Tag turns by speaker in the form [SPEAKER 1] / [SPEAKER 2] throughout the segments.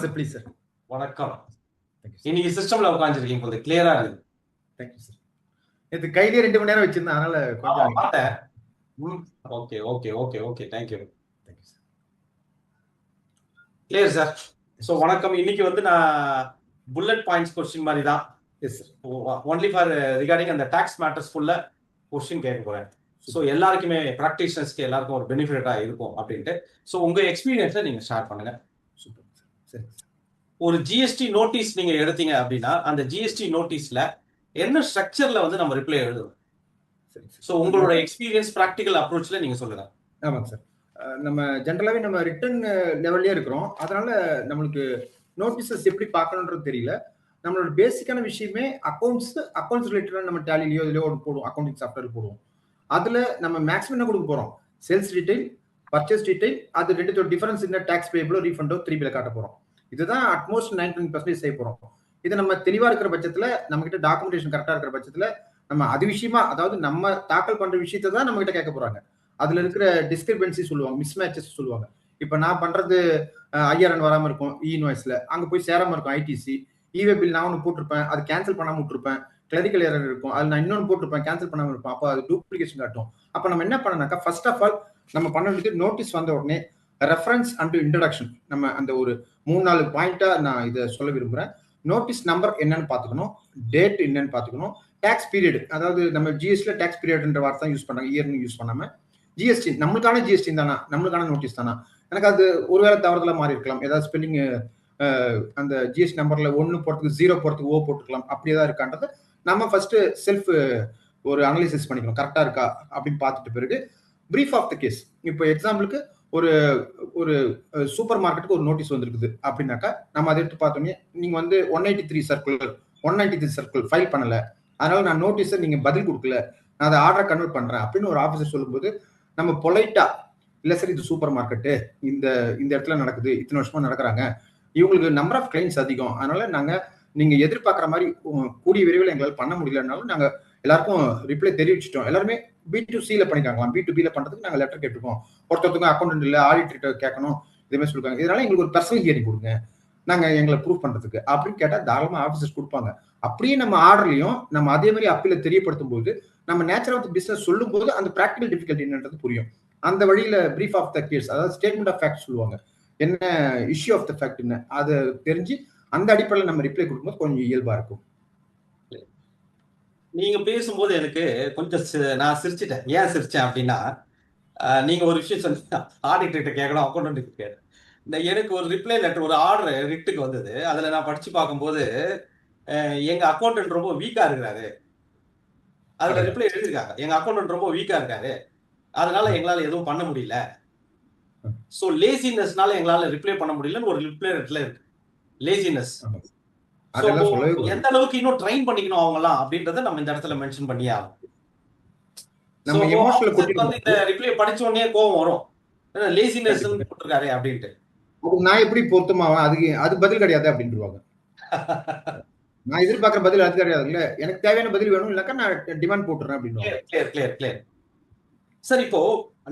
[SPEAKER 1] Sir please sir.
[SPEAKER 2] வணக்கம். இன்னைக்கு சிஸ்டம்ல உட்காந்துருக்கீங்க கொஞ்சம் கிளியரா இருக்கு.
[SPEAKER 1] Thank you sir. இது கையிலே 2 மணி நேரம் வச்சிருந்தேன், அதனால கொஞ்சம்
[SPEAKER 2] பார்த்தேன். Okay okay okay okay thank you.
[SPEAKER 1] Thank you sir.
[SPEAKER 2] Clear sir. So வணக்கம். இன்னைக்கு வந்து நான் புல்லட் பாயிண்ட்ஸ் கொஸ்டின் மாதிரி தான்.
[SPEAKER 1] Yes sir.
[SPEAKER 2] Only for regarding அந்த டாக்ஸ் மேட்டர்ஸ் ஃபுல்ல கொஸ்டின் கேட்க போறேன். ஸோ எல்லாருக்குமே ப்ராக்டிஷனர்ஸ்க்கு எல்லாருக்கும் ஒரு பெனிஃபிட்டா இருக்கும் அப்படின்ட்டு. ஸோ உங்க எக்ஸ்பீரியன்ஸை நீங்க ஷேர் பண்ணுங்க.
[SPEAKER 1] Super sir. சரி சார்.
[SPEAKER 2] ஒரு ஜிஎஸ்டி நோட்டீஸ் நீங்க எடுத்தீங்க அப்படின்னா அந்த ஜிஎஸ்டி நோட்டீஸ்ல என்ன ஸ்ட்ரக்சர்ல வந்து நம்ம ரிப்ளை எழுதுவோம்? ஸோ உங்களோட எக்ஸ்பீரியன்ஸ் ப்ராக்டிக்கல் அப்ரோச்ல நீங்க சொல்லுங்க.
[SPEAKER 1] ஆமாங்க சார். நம்ம ஜென்ரலாகவே நம்ம ரிட்டர்ன் லெவல்லே இருக்கிறோம். அதனால நம்மளுக்கு நோட்டீஸஸ் எப்படி பார்க்கணுன்றது தெரியல. நம்மளோட பேசிக்கான விஷயமே அக்கௌண்ட்ஸ் ரிலேட்டடாக நம்ம டேலிலையோ இதுலையோ ஒரு போடுவோம், அக்கௌண்டிங் சாஃப்ட்வேர் போடுவோம். அதில் நம்ம மேக்ஸிமம் என்ன கொடுக்க போகிறோம்? சேல்ஸ் டீடைல், பர்ச்சேஸ் டீடைல், அது ரெண்டுத்தோட டிஃபரன்ஸ் என்ன, டேக்ஸ் பேபிளோ ரீஃபண்டோ 3Bல காட்ட போகிறோம். இதுதான் அட்மோஸ்ட் 99% செய்ய போகிறோம். இது நம்ம தெளிவாக இருக்கிற பட்சத்தில், நம்ம கிட்ட டாக்குமெண்டேஷன் கரெக்டாக இருக்கிற பட்சத்தில், நம்ம அது விஷயமா, அதாவது நம்ம தாக்கல் பண்ற விஷயத்தை தான் நம்ம கிட்ட கேட்க போறாங்க. அதுல இருக்கிற டிஸ்கிரிபன்சி சொல்லுவாங்க, மிஸ்மேட்சஸ் சொல்லுவாங்க. இப்ப நான் பண்றது ஐஆர்என் வராம இருக்கும் இன்வாய்ஸ்ல, அங்க போய் சேராம இருக்கும் ஐடிசி, இவே பில் நான் ஒன்று போட்டிருப்பேன், அது கேன்சல் பண்ணாம விட்டுருப்பேன், கிளரிக்கல் எரர் இருக்கும், அது நான் இன்னொன்று போட்டிருப்பேன், கேன்சல் பண்ணாம இருப்பேன், அப்போ அது டூப்ளிகேஷன் காட்டும். அப்ப நம்ம என்ன பண்ணனாக்கா, ஃபர்ஸ்ட் ஆஃப் ஆல் நம்ம பண்ண வேண்டியது, நோட்டீஸ் வந்த உடனே ரெஃபரன்ஸ் அண்ட் இன்ட்ரடக்ஷன், நம்ம அந்த ஒரு 3-4 பாயிண்டா நான் இதை சொல்ல விரும்புறேன். நோட்டீஸ் நம்பர் என்னன்னு பாத்துக்கணும், டேட் என்னன்னு பாத்துக்கணும், டாக்ஸ் பீரியட், அதாவது நம்ம ஜிஎஸ்டில டாக்ஸ் பீரியட்ன்ற வார்த்தை தான் யூஸ் பண்றாங்க, இயர்னு யூஸ் பண்ணாம ஜிஎஸ்டி நம்மளுக்கான ஜிஎஸ்டி தானா, நம்மளுக்கான நோட்டீஸ் தானா. எனக்கு அது ஒருவேளை தவறுதலா மாறி இருக்கலாம், ஏதாவது ஸ்பெல்லிங் அந்த ஜிஎஸ்டி நம்பர்ல 1 போறதுக்கு 0 போறதுக்கு ஓ போட்டுக்கலாம், அப்படியேதான் இருக்கான்றது நம்ம ஃபர்ஸ்ட் செல்ஃப் ஒரு அனலிசிஸ் பண்ணிக்கணும், கரெக்டா இருக்கா அப்படின்னு பார்த்துட்டு பிறகு பிரீஃப் ஆஃப் த கேஸ். இப்போ எக்ஸாம்பிளுக்கு ஒரு ஒரு சூப்பர் மார்க்கெட்டுக்கு ஒரு நோட்டீஸ் வந்திருக்குது அப்படின்னாக்கா, நம்ம அதை எடுத்து பார்த்தோன்னே, நீங்க வந்து 183 சர்க்குலர் 193 சர்க்குலர் ஃபைல் பண்ணல, அதனால நான் நோட்டீஸை நீங்க பதில் கொடுக்கல, நான் அதை ஆர்டர் கன்வெர்ட் பண்றேன் அப்படின்னு ஒரு ஆஃபீஸர் சொல்லும்போது, நம்ம பொலைட்டா, இல்ல சார் இது சூப்பர் மார்க்கெட்டு, இந்த இடத்துல நடக்குது, இத்தனை வருஷமா நடக்கிறாங்க, இவங்களுக்கு நம்பர் ஆஃப் கிளைண்ட்ஸ் அதிகம், அதனால நீங்க எதிர்பார்க்குற மாதிரி கூடிய விரைவில் எங்களால் பண்ண முடியலனாலும் நாங்க எல்லாருக்கும் ரிப்ளை தெரிவிச்சிட்டோம். எல்லாருமே B2Cல பண்ணிக்காங்களாம், B2Bல பண்றதுக்கு நாங்க லெட்டர் கேட்டிருக்கோம், ஒருத்தருக்கு அக்கௌண்ட் இல்ல, ஆடிட்டர் கேட்கணும், இதுமாதிரி சொல்லிருக்காங்க, இதனால எங்களுக்கு ஒரு பர்சனல் ஹியரிங் கொடுங்க, நாங்க எங்களை ப்ரூவ் பண்றதுக்கு அப்படின்னு கேட்டா தாராளமா ஆஃபீஸர்ஸ் கொடுப்பாங்க. அப்படியே நம்ம ஆர்டர்லையும் நம்ம அதே மாதிரி அப்பீல தெரியப்படுத்தும் போது, நம்ம நேச்சர் ஆஃப் தி பிசினஸ் சொல்லும் போது அந்த பிராக்டிகல் டிஃபிகல்ட்டி என்னன்றது புரியும். அந்த வழியில பிரீஃப் ஆஃப் த கேஸ், அதாவது ஸ்டேட்மெண்ட் ஆஃப் ஃபேக்ட் சொல்லுவாங்க, என்ன இஷ்யூ ஆஃப் த ஃபேக்ட் என்ன, அதை தெரிஞ்சு அந்த அடிப்படையில் நம்ம ரிப்ளை கொடுக்கும்போது கொஞ்சம் இயல்பா இருக்கும்.
[SPEAKER 2] நீங்க பேசும்போது எனக்கு கொஞ்சம் நான் சிரிச்சிட்டேன். ஏன் சிரிச்சேன் அப்படின்னா, நீங்க ஒரு விஷயம் சொன்னீங்க, ஆடிட்டர்கிட்ட கேட்கணும், அக்கௌண்ட் கேட்கணும். எனக்கு ஒரு ரிப்ளை லெட்டர், ஒரு ஆர்டர் ரிட்டுக்கு வந்தது. அதுல நான் படிச்சு பார்க்கும்போது, எங்க அக்கௌண்டன்ட் ரொம்ப வீக்கா இருக்கிறாரு, அதுல ரிப்ளை எழுதிருக்காங்க, எங்க அக்கௌண்டன்ட் ரொம்ப வீக்கா இருக்காரு, அதனால எங்களால எதுவும் பண்ண முடியல, சோ லேசினஸ்னால எங்களால ரிப்ளை பண்ண முடியலன்னு ஒரு ரிப்ளை லெட்டர்ல இருக்கு. லேசினஸ் எந்த அளவுக்கு இன்னும் ட்ரெயின் பண்ணிக்கணும் அவங்கலாம் அப்படின்றத நம்ம இந்த இடத்துல மென்ஷன் பண்ணியே ஆகும். நம்ம எமோஷனல் வந்து இந்த ரிப்ளை படிச்ச உடனே கோவம் வரும், லேசினஸ் போட்டுருக்காரு அப்படின்ட்டு.
[SPEAKER 1] நான் எப்படி பொருத்தமாவேன், அது பதில் கிடையாது அப்படின்றாங்க. நான் எதிர்பார்க்கிற பதில் அது கிடையாது, இல்ல எனக்கு தேவையான பதில் வேணும், இல்லக்கா நான் டிமாண்ட் போட்டுறேன் அப்படின்னு.
[SPEAKER 2] சார், இப்போ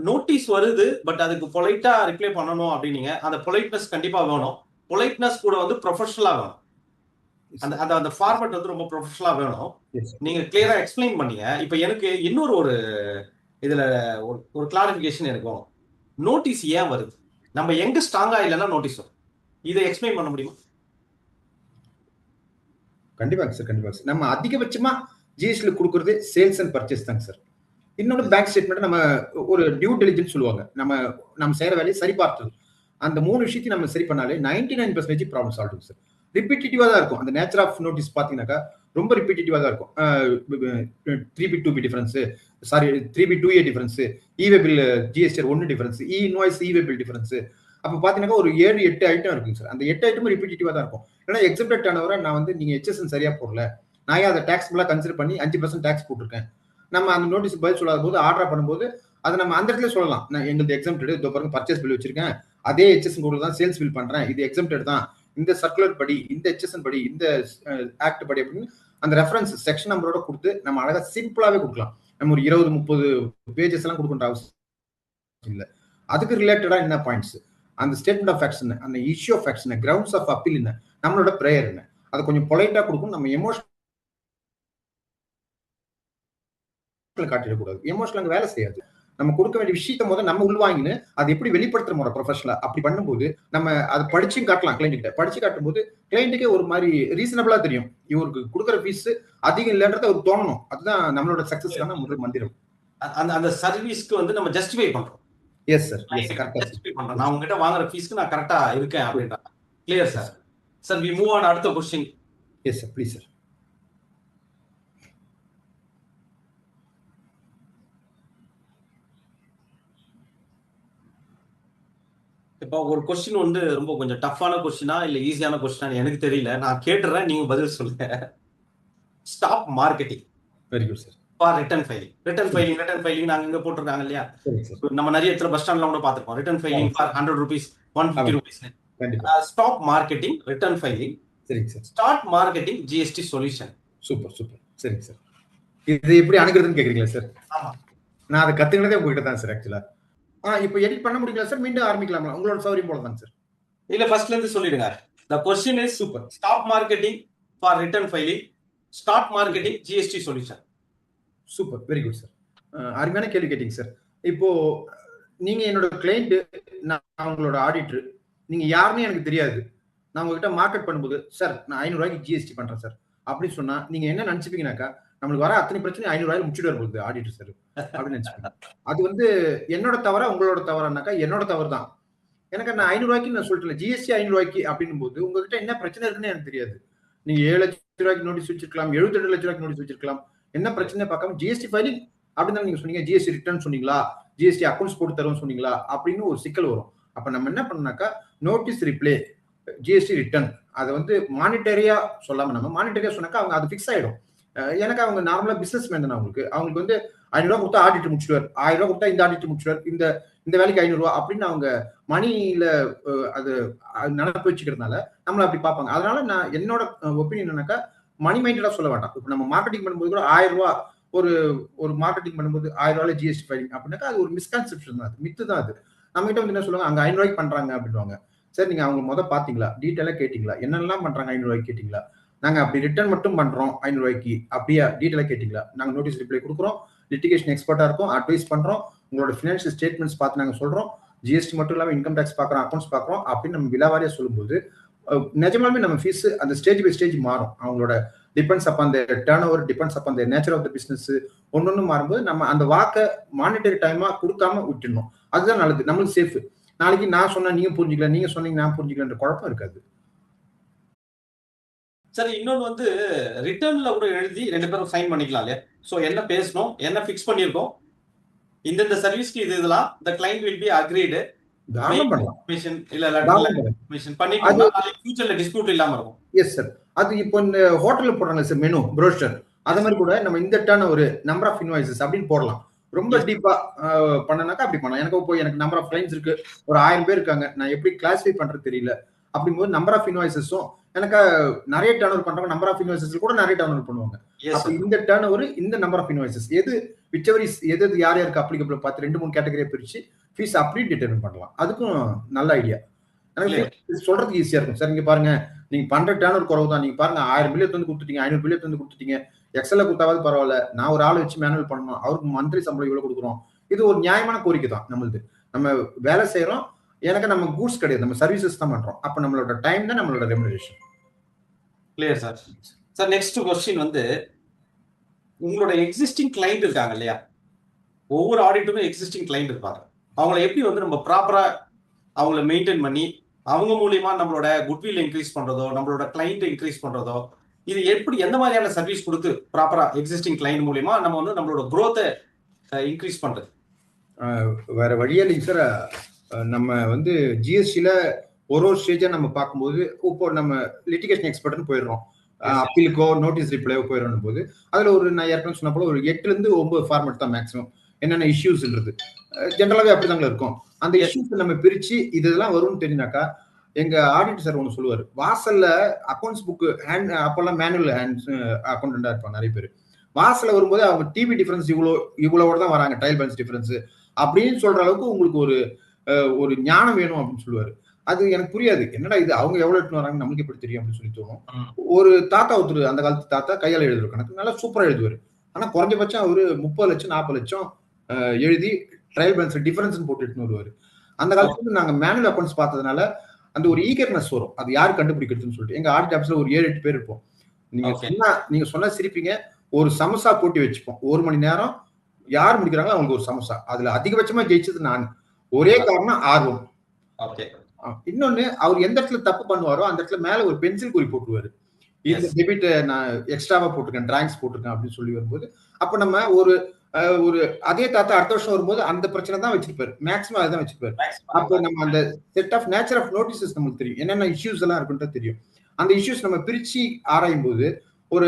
[SPEAKER 2] நோட்டீஸ் வருது, பட் அதுக்கு பொலைட்டா ரிப்ளை பண்ணணும் அப்படின்னீங்க. அந்த பொலைட்னஸ் கண்டிப்பா வேணும். பொலைட்னஸ் கூட வந்து ப்ரொஃபஷனலா வேணும். அந்த ஃபார்மட் வந்து ரொம்ப ப்ரொஃபஷனலா வேணும். நீங்க கிளியரா எக்ஸ்பிளைன் பண்ணீங்க. இப்போ எனக்கு இன்னொரு இதுல ஒரு கிளாரிபிகேஷன் எனக்கு வேணும். நோட்டீஸ் ஏன் வருது, நம்ம எங்க ஸ்ட்ராங்கா இல்லைன்னா நோட்டீஸ் வரும், இதை எக்ஸ்பிளைன் பண்ண முடியுமா?
[SPEAKER 1] கண்டிப்பாங்க சார், கண்டிப்பாங்க சார். நம்ம அதிகபட்சமா ஜிஎஸ்டில கொடுக்கறது சேல்ஸ் அண்ட் பர்ச்சேஸ் தாங்க சார். இன்னொன்று பேங்க் ஸ்டேட்மெண்ட், நம்ம ஒரு டியூ டெலிஜென்ஸ் சொல்லுவாங்க, நம்ம செய்யற வேலையை சரி பார்த்தது. அந்த 3 விஷயத்தையும் நம்ம சரி பண்ணாலே 99% ப்ராப்ளம் சால்வ் சார். ரிப்பீட்டிவா தான் இருக்கும். அந்த நேச்சர் ஆஃப் நோட்டீஸ் பாத்தீங்கன்னாக்கா ரொம்ப ரிப்பீட்டிவா தான் இருக்கும். 3B2B difference, sorry 3B2A difference, இவே பில் ஜிஎஸ்டி 1 டிஃபரன்ஸ், இன்வாய்ஸ் இவே பில் டிஃபரன்ஸ். அப்ப பாத்தீங்கன்னா ஒரு 7-8 ஐட்டம் இருக்குங்க சார். அந்த 8 ஐட்டமும் ரிப்பீட்டிவா தான் இருக்கும். ஏன்னா எக்ஸப்டட் டர்ன்ஓவரை நான் வந்து நீங்க HSN சரியா போடல, நான் ஏன் அதை டாக்ஸ் ஃபுல்லா கன்சிடர் பண்ணி 5% டாக்ஸ் போட்டிருக்கேன், நம்ம அந்த நோட்டீஸ் பதில் சொல்லாத போது ஆர்டர் பண்ணும்போது அதை நம்ம அந்த இடத்துல சொல்லலாம், நான் எங்களுக்கு எக்ஸம்ப்டட், இதோ பாருங்க பர்ச்சேஸ் பில் வச்சிருக்கேன், அதே HSN கோட்ல தான் சேல்ஸ் பில் பண்றேன், இது எக்ஸம்ப்டட் தான், இந்த சர்க்குலர் படி, இந்த HSN படி, இந்த ஆக்ட் படி அப்படின்னு அந்த ரெஃபரன்ஸ் செக்ஷன் நம்பரோட கொடுத்து நம்ம அழகா சிம்பிளாவே கொடுக்கலாம். நம்ம ஒரு 20-30 பேஜஸ் எல்லாம் கொடுக்கின்ற அவசியம் இல்லை. அதுக்கு ரிலேட்டடா என்ன பாயிண்ட்ஸ், அந்த ஸ்டேட்மெண்ட் ஆஃப் ஃபேக்ட்ஸ் என்ன, அந்த இஷ்யூ ஆஃப் ஃபேக்ட்ஸ் என்ன, கிரவுண்ட்ஸ் ஆஃப் அப்பீல் என்ன, நம்மளோட ப்ரேயர் என்ன, அதை கொஞ்சம் பொலைட்டா கொடுக்கும். நம்ம எமோஷனல் காட்டிடக்கூடாது. எமோஷனல் அங்க வேலை செய்யாது. நம்ம கொடுக்க வேண்டிய விஷயத்த முதல்ல நம்ம உள்வாங்கின்னு அதை எப்படி வெளிப்படுத்துற முறை ப்ரொஃபஷனலா அப்படி பண்ணும்போது நம்ம அதை படிச்சும் காட்டலாம். கிளைண்ட் கிட்ட படிச்சு காட்டும் போது கிளைண்ட்டுக்கே ஒரு மாதிரி ரீசனபிளா தெரியும். இவருக்கு கொடுக்குற ஃபீஸ் அதிகம் இல்லைன்றத அவருக்கு தோணணும். அதுதான் நம்மளோட சக்சஸ்க்கான முதல் மந்திரம்.
[SPEAKER 2] அந்த சர்வீஸ்க்கு வந்து நம்ம ஜஸ்டிஃபை பண்றோம்.
[SPEAKER 1] எஸ் சார், எஸ் கரெக்டா
[SPEAKER 2] ஜஸ்டிஃபை பண்றோம். நான் உங்ககிட்ட வாங்குற ஃபீஸ்க்கு நான் கரெக்டா இருக்கேன் அப்படின்ற. Clear sir. Sir we move on அடுத்த question.
[SPEAKER 1] Yes sir, please sir.
[SPEAKER 2] இப்போ ஒரு क्वेश्चन வந்து ரொம்ப கொஞ்சம் டஃப்பான क्वेश्चனா இல்ல ஈஸியான क्वेश्चனா எனக்கு தெரியல. நான் கேட்றேன், நீங்க பதில் சொல்லுங்க. Stop marketing.
[SPEAKER 1] Very good sir.
[SPEAKER 2] For return filing. Return filing நாங்க இங்க போட்டுருக்காங்க இல்லையா? நம்ம நிறைய இடத்துல பஸ் ஸ்டாண்ட்ல கூட பார்த்திருப்போம். Return filing for 100 rupees, 150 rupees. Stop marketing, return filing. சரிங்க sir. Start marketing, GST solution.
[SPEAKER 1] Super super. சரிங்க சார். இது எப்படி அணுகிறதுன்னு கேக்குறீங்களா சார்?
[SPEAKER 2] ஆமா.
[SPEAKER 1] நான் அதை கத்துக்கிட்டதே உங்ககிட்ட தான் சார் ஆக்சுவலா. இப்போ எடிட் பண்ண முடியல சார், மீண்டும் ஆரம்பிக்கலாமா? உங்களோட சௌகரியம் போல தான் சார்.
[SPEAKER 2] இல்ல ஃபர்ஸ்ட்ல இருந்து சொல்லிடுங்க. The question is super. Stop marketing for return filing. Start marketing GST solution.
[SPEAKER 1] Super, very good sir. அருமையான கேள்வி கேட்டீங்க சார். இப்போ நீங்க என்னோட கிளைண்ட், நான் உங்களோட ஆடிட்டர். நீங்க யாருன்னு எனக்கு தெரியாது. நான் உங்ககிட்ட மார்க்கெட் பண்ணும்போது சார் நான் 500 ரூபாய்க்கு ஜிஎஸ்டி பண்றேன் சார் அப்படின்னு சொன்னா நீங்க என்ன நினைச்சுப்பீங்கன்னாக்கா, நம்மளுக்கு வர அத்தனை பிரச்சனை 500 ரூபாயில முடிச்சுட்டு வரும்போது ஆடிட்டர் சார் அப்படின்னு நினைச்சுப்பீங்க. அது வந்து என்னோட தவறா உங்களோட தவறானாக்கா என்னோட தவறு தான். எனக்கு நான் 500 ரூபாய்க்கு நான் சொல்லிட்டேன், ஜிஎஸ்டி 500 ரூபாய்க்கு அப்படின்னும் போது உங்ககிட்ட என்ன பிரச்சனை இருக்குன்னு எனக்கு தெரியாது. நீங்க 7 லட்சம் ரூபாய்க்கு நோட்டீஸ் வச்சிருக்கலாம், 72 லட்சம் ரூபாய்க்கு நோட்டீஸ் வச்சிருக்கலாம். என்ன பிரச்சனை பார்க்காம ஜிஎஸ்டி ஃபைலிங் அப்படின்னு நீங்க சொன்னீங்க, ஜிஎஸ்டி ரிட்டர்ன் சொன்னீங்களா, ஜிஎஸ்டி அக்கௌண்ட்ஸ் போட்டு தருவோம் சொன்னீங்களா அப்படின்னு ஒரு சிக்கல் வரும். அப்ப நம்ம என்ன பண்ணோம்னாக்கா, நோட்டீஸ் ரிப்ளே, ஜிஎஸ்டி ரிட்டர்ன், அதை வந்து மானிட்டரியா சொல்லாம நம்ம மானிட்டரியா சொன்னாக்கா அவங்க அது ஃபிக்ஸ் ஆயிடும். எனக்கு அவங்க நார்மலா பிசினஸ் மேன் தான். அவங்களுக்கு வந்து 500 ரூபாய் கொடுத்தா ஆடிட்டர் முடிச்சுடுவார், 1000 ரூபாய் கொடுத்தா இந்த ஆடிட்டர் முடிச்சுடுவார், இந்த வேலைக்கு 500 ரூபாய் அப்படின்னு அவங்க மணியில அது நடப்பு வச்சுக்கிறதுனால நம்மள அப்படி பார்ப்பாங்க. அதனால நான் என்னோட ஒப்பீனியன் என்னன்னாக்கா, மணி மைண்டடா சொல்ல வேண்டாம். இப்போ நம்ம மார்க்கெட்டிங் பண்ணும்போது கூட 1000 ரூபாய் ஒரு மார்க்கெட்டிங் பண்ணும்போது 1000 ரூபாய் ஜிஎஸ்டி ஃபைலிங் அப்படின்னாக்கா அது ஒரு மிஸ்கான்செப்ஷன் தான், அது மித்து தான். அது நம்ம கிட்ட வந்து என்ன சொல்லுவாங்க, அங்க 500 ரூபாய்க்கு பண்றாங்க அப்படின்வாங்க. சார் நீங்க அவங்க பாத்தீங்களா, டீட்டெயிலா கேட்டீங்களா, என்னெல்லாம் பண்றாங்க 500 ரூபாய்க்கு கேட்டீங்களா? நாங்க அப்படி ரிட்டர்ன் மட்டும் பண்றோம் 500 ரூபாய்க்கு, அப்படியா டீட்டெயிலா கேட்டீங்களா? நாங்க நோட்டீஸ் ரிப்ளை கொடுக்குறோம், லிட்டிகேஷன் எக்ஸ்பர்ட்டா இருக்கும், அட்வைஸ் பண்றோம், உங்களோட ஃபினான்ஷியல் ஸ்டேட்மெண்ட்ஸ் பார்த்து நாங்க சொல்றோம், ஜிஎஸ்டி மட்டும் இல்லாம இன்கம் டேக்ஸ் பாக்குறோம், அக்கௌண்ட்ஸ் பாக்குறோம் அப்படின்னு நம்ம விலாவாரியா சொல்லும்போது நிஜமாலுமே நம்ம ஃபீஸ் அந்த ஸ்டேஜ் பை ஸ்டேஜ் மாறும். அவங்களோட depends upon the turn over, depends upon the nature of the business, ஒன்னொன்னு மாறும்போது நம்ம அந்த வாக்கை மானிட்டரி டைமா கொடுக்காம விட்டுடணும். அதுதான் நல்லது, நம்மளுக்கு சேஃப். நாளைக்கு நான் சொன்னா நீங்க புரிஞ்சுக்கல, நீங்க சொன்னீங்க நான் புரிஞ்சுக்கலன்ற குழப்பம் இருக்காது.
[SPEAKER 2] சரி, இன்னொன்னு வந்து ரிட்டர்ன்ல கூட எழுதி 2 பேரும் சைன் பண்ணிக்கலாம் இல்லையா? சோ என்ன பேசணும், என்ன ஃபிக்ஸ் பண்ணிருக்கோம், இந்த சர்வீஸ்க்கு இதெல்லாம் the client will be agreed.
[SPEAKER 1] தாராளமா பண்ணலாம்.
[SPEAKER 2] ஃபியூச்சர்ல டிஸ்பியூட் இல்லாம இருக்கும்.
[SPEAKER 1] Yes sir. அது இப்போ இந்த ஹோட்டல்ல போடுறாங்க சார் மெனு ப்ரோஷர், அது மாதிரி கூட நம்ம இந்த டர்ன் ஒரு நம்பர் ஆஃப் இன்வாய்சஸ் அப்படின்னு போடலாம். ரொம்ப டீப்பா பண்ணனாக்கா அப்படி பண்ணலாம். எனக்கு நம்பர் ஆஃப் கிளைண்ட்ஸ் இருக்கு, ஒரு 1000 பேர் இருக்காங்க, நான் எப்படி கிளாஸிஃபை பண்றது தெரியல அப்படிங்கும்போது நம்பர் ஆஃப் இன்வாய்சஸும் எனக்கு நிறைய டர்ன் ஓவர் பண்றவங்க நம்பர் ஆஃப் இன்வாய்சஸ் கூட நிறைய டர்ன் ஓவர் பண்ணுவாங்க. அப்ப இந்த டர்ன் ஓவர், இந்த நம்பர் ஆஃப் இன்வாய்சஸ் எது எது யார் யாருக்கு அப்ளிகபிள் பார்த்து 2-3 கேட்டகரியா பிரிச்சு ஃபீஸ் அப்படி டிட்டர்மின் பண்ணலாம். அதுக்கும் நல்ல ஐடியா. எனக்கு சொல்றதுக்கு ஈஸியா இருக்கும் சார். நீங்க பாருங்க, நீங்க பண்ற டர்ன் ஓவர் குறவு தான். நீங்க பாருங்க 1000 பில்லியன் வந்து கொடுத்துட்டீங்க, 500 பில்லியன் வந்து கொடுத்துட்டீங்க, எக்ஸல்ல கொடுத்தாவது பரவாயில்ல, நான் ஒரு ஆள் வச்சு மேனுவல் பண்ணணும், அவருக்கு மந்த்லி சம்பளம் இவ்வளவு கொடுக்குறோம். இது ஒரு நியாயமான கோரிக்கை தான் நம்மளுது. நம்ம வேலை செய்யறோம், எனக்கு நம்ம கூட்ஸ் கிடையாது, நம்ம சர்வீசஸ் தான் பண்றோம். அப்ப நம்மளோட டைம் தான் நம்மளோட remuneration.
[SPEAKER 2] Clear sir. Sir next question வந்து, உங்களோட எக்ஸிஸ்டிங் கிளைண்ட் இருக்காங்க இல்லையா, ஒவ்வொரு ஆடிட்டரும் எக்ஸிஸ்டிங் கிளைண்ட் இருப்பாங்க. அவங்களை எப்படி வந்து நம்ம ப்ராப்பரா அவங்கள மெயின்டைன் பண்ணி அவங்க மூலியமா நம்மளோட குட்வில் இன்க்ரீஸ் பண்றதோ, நம்மளோட கிளைண்ட் இன்க்ரீஸ் பண்றதோ, இது எப்படி எந்த மாதிரியான சர்வீஸ் கொடுத்து ப்ராப்பரா எக்ஸிஸ்டிங் கிளைண்ட் மூலியமா நம்ம வந்து நம்மளோட growth-ஐ இன்க்ரீஸ் பண்றது?
[SPEAKER 1] வேற வழியே இல்லைங்க சார். நம்ம வந்து ஜிஎஸ்டில ஒரு ஸ்டேஜா நம்ம பார்க்கும்போது, இப்போ நம்ம லிட்டிகேஷன் எக்ஸ்பர்ட்னு போயிடுறோம், அப்பீலுக்கோ நோட்டீஸ் ரிப்ளையோ போயிடும் போது, அதுல ஒரு நான் ஏற்கனவே சொன்ன போல ஒரு 8 இருந்து 9 ஃபார்மேட் தான் மேக்ஸிமம். என்னென்ன இஷ்யூஸ்ன்றது ஜென்ரலாவே அப்படிதாங்க இருக்கும். அந்த இஷ்யூஸ் நம்ம பிரிச்சு இதெல்லாம் வரும்னு தெரிஞ்சாக்கா, எங்க ஆடிட்டர் சார் ஒன்று சொல்லுவார், வாசல்ல அக்கௌண்ட்ஸ் புக் ஹேண்ட், அப்பெல்லாம் மேனுவல் ஹேண்ட் அக்கௌண்டண்டா இருப்பாங்க நிறைய பேர். வாசல்ல வரும்போது அவங்க டிவி டிஃபரன்ஸ் இவ்வளோட தான் வராங்க, டைல் பேலன்ஸ் டிஃபரன்ஸ் அப்படின்னு சொல்ற அளவுக்கு உங்களுக்கு ஒரு ஒரு ஞானம் வேணும் அப்படின்னு சொல்லுவாரு. அது எனக்கு புரியாது. என்னடா இது, அவங்க எவ்வளவு எடுத்துன்னு வராங்க நம்மளுக்கு எப்படி தெரியும் அப்படின்னு சொல்லி தோணும். ஒரு தாத்தா ஒருத்தர், அந்த காலத்து தாத்தா, கையால எழுதுற கணக்கு நல்லா சூப்பரா எழுதுவாரு. ஆனா குறைஞ்சபட்சம் அவரு 30 லட்சம் 40 லட்சம் எழுதி ட்ரையல் பேலன்ஸ் டிஃபரன்ஸ் போட்டு எடுத்துன்னு வருவாரு. அந்த காலத்துல நாங்க மேனுவல் அக்கௌண்ட்ஸ் பார்த்ததுனால அந்த ஒரு ஈகர்னஸ் வரும். அது யாரு கண்டுபிடிக்கிறதுன்னு சொல்லிட்டு. எங்க ஆடிட் ஆஃபீஸ்ல ஒரு 7-8 பேர் இருப்போம். நீங்க சொன்னா சிரிப்பீங்க. ஒரு சமோசா போட்டி வச்சுப்போம். 1 மணி நேரம் யார் முடிக்கிறாங்களோ அவங்களுக்கு ஒரு சமோசா. அதுல அதிகபட்சமா ஜெயிச்சது நான். ஒரே காரணம் ஆர்வம். இன்னொன்னு, அவர் எந்த இடத்துல தப்பு பண்ணுவாரோ அந்த இடத்துல மேல ஒரு பென்சில் குறி போட்டுருவாரு. இந்த டெபிட் நான் எக்ஸ்ட்ராவா போட்டிருக்கேன், டிராயிங்ஸ் போட்டிருக்கேன் அப்படின்னு சொல்லி வரும்போது, அப்ப நம்ம ஒரு அதே தாத்தா அடுத்த வருஷம் வரும்போது அந்த பிரச்சனை தான் வச்சிருப்பாரு. மேக்ஸிமம் அதுதான் வச்சிருப்பாரு. அப்போ நம்ம அந்த set of nature of notices நமக்கு தெரியும். என்னென்ன இஷ்யூஸ் எல்லாம் இருக்குன்றது தெரியும். அந்த இஷ்யூஸ் நம்ம பிரிச்சு ஆராயும் போது, ஒரு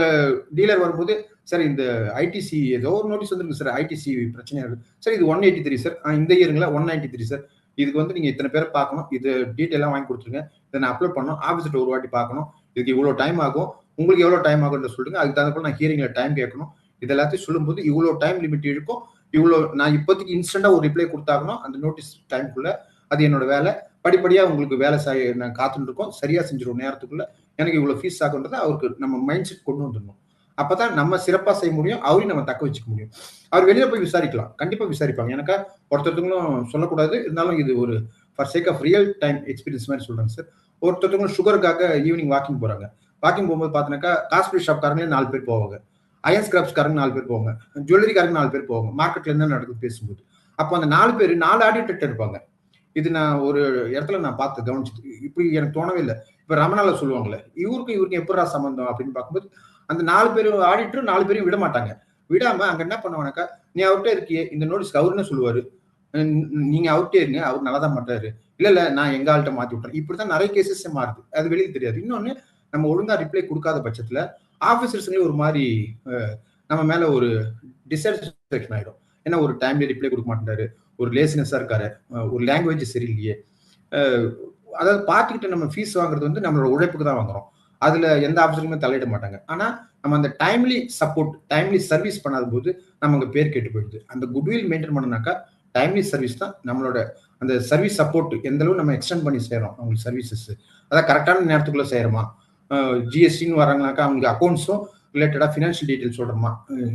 [SPEAKER 1] டீலர் வரும்போது, சார் இந்த ஐடிசி ஏதோ ஒரு நோட்டீஸ் வந்துருக்கு சார், ஐடிசி பிரச்சனையா இருக்கு சார், இது 183 சார், இந்த இயருங்களா 193 சார், இதுக்கு வந்து நீங்க இத்தனை பேரை பார்க்கணும், இது டீட்டெயிலாம் வாங்கி கொடுத்துருங்க, இதை நான் அப்லோட் பண்ணணும், ஆஃபீஸ்ல ஒரு வாட்டி பார்க்கணும், இதுக்கு இவ்வளவு டைம் ஆகும், உங்களுக்கு எவ்வளவு டைம் ஆகும்னு சொல்லுங்க, அதுக்கு தகுந்த போல நான் ஹியரிங்ல டைம் கேட்கணும், இது எல்லாத்தையும் சொல்லும்போது இவ்வளவு டைம் லிமிட் இருக்கும், இவ்வளவு நான் இப்போதைக்கு இன்ஸ்டன்டா ஒரு ரிப்ளை கொடுத்தாகணும் அந்த நோட்டீஸ் டைம்குள்ள, அது என்னோட வேலை, படிப்படியா உங்களுக்கு வேலை நான் காத்துட்டு இருக்கோம், சரியா செஞ்சிருவோம் நேரத்துக்குள்ள, எனக்கு இவ்வளவு ஃபீஸ் ஆகுன்றதை அவருக்கு நம்ம மைண்ட் செட் கொண்டு வந்துடணும். அப்பதான் நம்ம சிறப்பா செய்ய முடியும், அவரையும் நம்ம தக்க வச்சுக்க முடியும். அவர் வெளியே போய் விசாரிக்கலாம், கண்டிப்பா விசாரிப்பாங்க. எனக்கா ஒருத்தருங்களும் சொல்லக்கூடாது, இருந்தாலும் இது ஒரு for sake of real time experience மாதிரி சொல்றேன் சார். ஒருத்தருங்களும் சுகருக்காக ஈவினிங் வாக்கிங் போறாங்க. வாக்கிங் போகும்போது பாத்தீங்கன்னாக்கா காஸ்மெட்டிக் ஷாப் காரங்களே 4 பேர் போவாங்க, அயன் ஸ்கிராப்ஸ் காரங்க 4 பேர் போவாங்க, ஜுவல்லரி காரங்க 4 பேர் போவாங்க, மார்க்கெட்ல என்ன நடக்குது பேசும்போது. அப்போ அந்த 4 பேர் 4 ஆடிட்டர் இருப்பாங்க. இது நான் ஒரு இடத்துல நான் பார்த்து கவனிச்சு, இப்படி எனக்கு தோணவே இல்லை. இப்ப ரமணால சொல்லுவாங்களே, இவருக்கு எப்படா சம்பந்தம் அப்படின்னு பார்க்கும்போது, அந்த 4 பேரும் ஆடிட்டரும் 4 பேரையும் விட மாட்டாங்க. விடாம அங்க என்ன பண்ணுவானாக்கா, நீ அவர்கிட்ட இருக்கியே இந்த நோட்டீஸ்க்கு அவரு என்ன சொல்லுவாரு, நீங்க அவர்கிட்டே இருங்க, அவர் நல்லா தான் பண்றாரு, இல்ல நான் எங்க ஆள்கிட்ட மாத்தி விட்டுறேன். இப்படிதான் நிறைய கேசஸ் மாறுது, அது வெளியே தெரியாது. இன்னொன்னு, நம்ம ஒழுங்கா ரிப்ளை கொடுக்காத பட்சத்துல ஆபீசர்ஸ்லயே ஒரு மாதிரி நம்ம மேல ஒரு டிசாட்டிஸ்ஃபேக்ஷன் ஆயிடும். ஏன்னா ஒரு டைம்ல ரிப்ளை கொடுக்க மாட்டாரு, ஒரு லேசினஸா இருக்காரு, ஒரு லாங்குவேஜ் சரியில்லையே. அதாவது பார்ட்டிக்கிட்ட நம்ம ஃபீஸ் வாங்குறது வந்து நம்மளோட உழைப்புக்கு தான் வாங்குறோம், அதுல எந்த ஆபீசருமே தலையிட மாட்டாங்க. ஆனா நம்ம அந்த டைம்லி சப்போர்ட், டைம்லி சர்வீஸ் பண்ணாத போது நமக்கு பேர் கெட்டு போயிடுது. அந்த குட்வில் மெயின்டைன் பண்ணனாக்கா டைம்லி சர்வீஸ் தான் நம்மளோட அந்த சர்வீஸ் சப்போர்ட். எந்த அளவு நம்ம எக்ஸ்டெண்ட் பண்ணி செய்யறோம் அவங்களுக்கு சர்வீசஸ், அதான் கரெக்டான நேரத்துக்குள்ள செய்யறோமா, ஜிஎஸ்டின்னு வராங்கனாக்கா அவங்களுக்கு அக்கௌண்ட்ஸும் ரிலேட்டடா ஃபினான்ஷியல் டீடைல்ஸ் சொல்றோமா,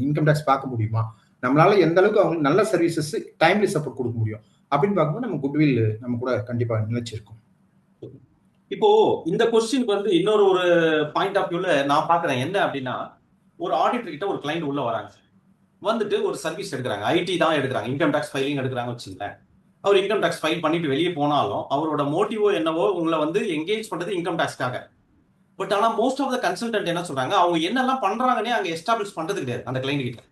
[SPEAKER 1] இன்கம் டேக்ஸ் பார்க்க முடியுமா, நம்மளால எந்த அளவுக்கு அவங்களுக்கு நல்ல சர்வீசஸ் டைம்லி சப்போர்ட் கொடுக்க முடியும் அப்படின்னு பார்க்கும்போது நம்ம குட்வில் நம்ம கூட கண்டிப்பா நிலைச்சிருக்கும்.
[SPEAKER 2] இப்போ இந்த கொஸ்டினுக்கு வந்து இன்னொரு ஒரு பாயிண்ட் ஆஃப் வியூல நான் பாக்குறேன் என்ன அப்படின்னா, ஒரு ஆடிட்டர் கிட்ட ஒரு கிளைண்ட் உள்ள வராங்க, வந்துட்டு ஒரு சர்வீஸ் எடுக்கிறாங்க, ஐடி தான் எடுக்கிறாங்க, இன்கம் டாக்ஸ் ஃபைலிங் எடுக்கிறாங்க வச்சுங்களேன். அவர் இன்கம் டாக்ஸ் ஃபைல் பண்ணிட்டு வெளியே போனாலும் அவரோட மோட்டிவோ என்னவோ உங்களை வந்து என்கேஜ் பண்றது இன்கம் டாக்ஸ்க்காக. பட் ஆனா மோஸ்ட் ஆஃப் த கன்சல்டன்ட் என்ன சொல்றாங்க, அவங்க என்னெல்லாம் பண்றாங்கன்னே அங்க எஸ்டாப்ளிஷ் பண்றது கிடையாது அந்த கிளைண்ட் கிட்ட.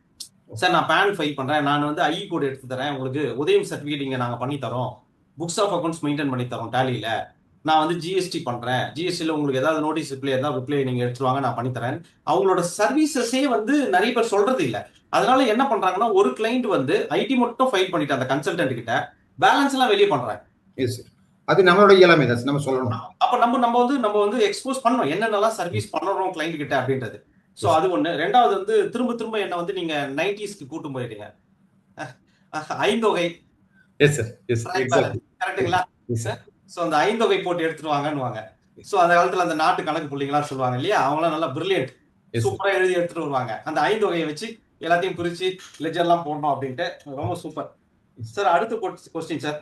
[SPEAKER 2] சார் நான் பேன் ஃபைல் பண்றேன், நான் வந்து ஐ கோட் எடுத்து தரேன், உங்களுக்கு உதயம் சர்டிஃபிகேட் இங்க நாங்க பண்ணி தரோம், புக்ஸ் ஆஃப் அக்கௌண்ட்ஸ் மெயின்டைன் பண்ணி தரோம் டேலியில, நான் வந்து ஜிஎஸ்டி பண்றேன், ஜிஎஸ்டியில் உங்களுக்கு ஏதாவது நோட்டீஸ் ரிப்ளை ஏதாவது ரிப்ளை நீங்க எடுத்துருவாங்க நான் பண்ணித்தரேன். அவங்களோட சர்வீசஸே வந்து நிறைய பேர் சொல்றது இல்லை. அதனால என்ன பண்றாங்கன்னா, ஒரு கிளைண்ட் வந்து ஐடி மட்டும் ஃபைல் பண்ணிட்டு அந்த கன்சல்டன்ட் கிட்ட பேலன்ஸ் எல்லாம் வெளியே பண்றாங்க.
[SPEAKER 1] அது நம்மளோட இயலாமை தான் நம்ம சொல்லணும்.
[SPEAKER 2] அப்ப நம்ம வந்து எக்ஸ்போஸ் பண்ணணும் என்னென்னலாம் சர்வீஸ் பண்ணணும் கிளைண்ட் கிட்ட அப்படின்றது. சோ அது ஒண்ணு. ரெண்டாவது வந்து திரும்ப என்ன வந்து நீங்க 90ஸ்க்கு கூட்டு போயிட்டீங்க, ஐந்தொகை கரெக்டுங்களா சார்? சோ அந்த ஐந்தொகை போட்டு எடுத்துட்டு வாங்கன்னு. சோ அந்த காலத்துல அந்த நாட்டு கணக்கு புள்ளிங்களா சொல்லுவாங்க இல்லையா, அவங்களாம் நல்லா பிரில்லியன்ட், சூப்பரா எழுதி எடுத்துட்டு வருவாங்க. அந்த ஐந்தொகையை வச்சு எல்லாத்தையும் பிரிச்சு லெட்ஜர் எல்லாம் போடணும் அப்படின்ட்டு ரொம்ப சூப்பர் சார். அடுத்த question sir,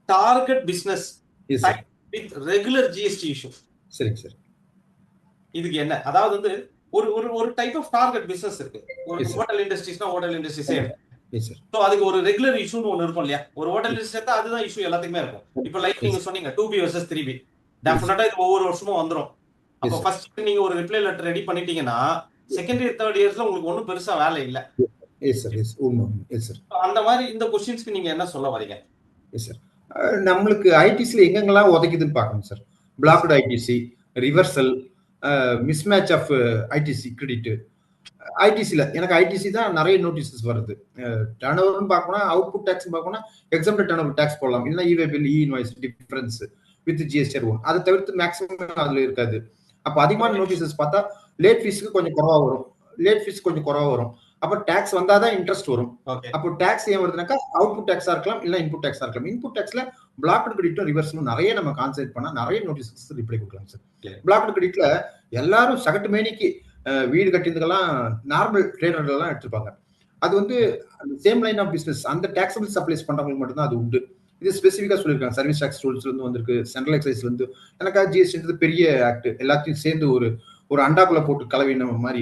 [SPEAKER 2] target business with regular GST issue.
[SPEAKER 1] சரிங்க சார்,
[SPEAKER 2] இதுக்கு என்ன, அதாவது வந்து ஒரு டைப் ஆஃப் டார்கெட் பிசினஸ் இருக்கு. ஒரு ஹோட்டல் இண்டஸ்ட்ரீஸ்னா ஹோட்டல் இண்டஸ்ட்ரீஸே, சோ அதுக்கு ஒரு ரெகுலர் இஷ்யூன்னு ஒன்னு இருக்கும் இல்லையா, ஒரு ஹோட்டல் இண்டஸ்ட்ரி எடுத்தா அதுதான் இஷ்யூ எல்லாத்துக்குமே இருக்கும். இப்போ லைக் நீங்க சொன்னீங்க 2B வெர்சஸ் 3B, டெஃபினட்டா இது ஒவ்வொரு வருஷமும் வந்துரும். அப்போ ஃபர்ஸ்ட் நீங்க ஒரு ரிப்ளை லெட்டர் ரெடி பண்ணிட்டீங்கன்னா செகண்ட் இயர் தேர்ட் இயர்ஸ்ல உங்களுக்கு ஒன்றும் பெருசா வேலை இல்லை. அந்த மாதிரி இந்த கொஸ்டின்ஸ்க்கு நீங்க என்ன சொல்ல வரீங்க?
[SPEAKER 1] நம்மளுக்கு ஐடிசில எங்கெங்கெல்லாம் உதைக்குதுன்னு பார்க்கணும் sir. Blocked ITC, reversal, mismatch of ITC credit. ஐடிசில எனக்கு ஐடிசி தான் நிறைய நோட்டீசஸ் வருது. டர்ன் ஓவர்னு பார்க்கணும், அவுட்புட் டேக்ஸ் பார்க்கணும், எக்ஸாம்பிள் டர்ன் ஓவர் டேக்ஸ் போடலாம், இல்லைன்னா e way bill, invoice difference with GST one, அதை தவிர்த்து மேக்ஸிமம் அதுல இருக்காது. அப்போ அதிகமான நோட்டீசஸ் பார்த்தா லேட் ஃபீஸ்க்கு கொஞ்சம் குறவா வரும், அப்ப டாக்ஸ் வந்தாதான் இன்ட்ரெஸ்ட் வரும்.
[SPEAKER 2] ஓகே
[SPEAKER 1] அப்போ டாக்ஸ் ஏன் வருதுனாக்கா அவுட்புட் டாக்ஸா இருக்கலாம், இல்ல இன்புட் டாக்ஸா இருக்கலாம். இன்புட் டாக்ஸ்ல பிளாக்டு கிரெடிட்டும் ரிவர்ஸும் நிறைய நம்ம கான்சென்ட்ரேட் பண்ணா நிறைய நோட்டீஸ் ரிப்ளை கொடுக்கலாம் சார்.
[SPEAKER 2] Clear.
[SPEAKER 1] பிளாக்டு கிரெடிட்ல எல்லாரும் சகட்டு மேனிக்கு வீடு கட்டினதுக்கெல்லாம் நார்மல் ட்ரேடர்கள் எல்லாம் எடுத்துப்பாங்க. அது வந்து சேம் லைன் ஆஃப் பிசினஸ் அந்த டாக்ஸபிள் சப்ளைஸ் பண்றவங்களுக்கு மட்டும்தான் அது உண்டு. இது ஸ்பெசிஃபிக்கா சொல்லியிருக்காங்க. சர்வீஸ் டாக்ஸ் ரூல்ஸ்ல இருந்து வந்திருக்கு, சென்ட்ரல் எக்ஸைஸ்ல இருந்து. எனக்கா ஜிஎஸ்டி பெரிய ஆக்ட், எல்லாத்தையும் சேர்ந்து ஒரு அண்டாக்குள்ள போட்டு கலவையின மாதிரி.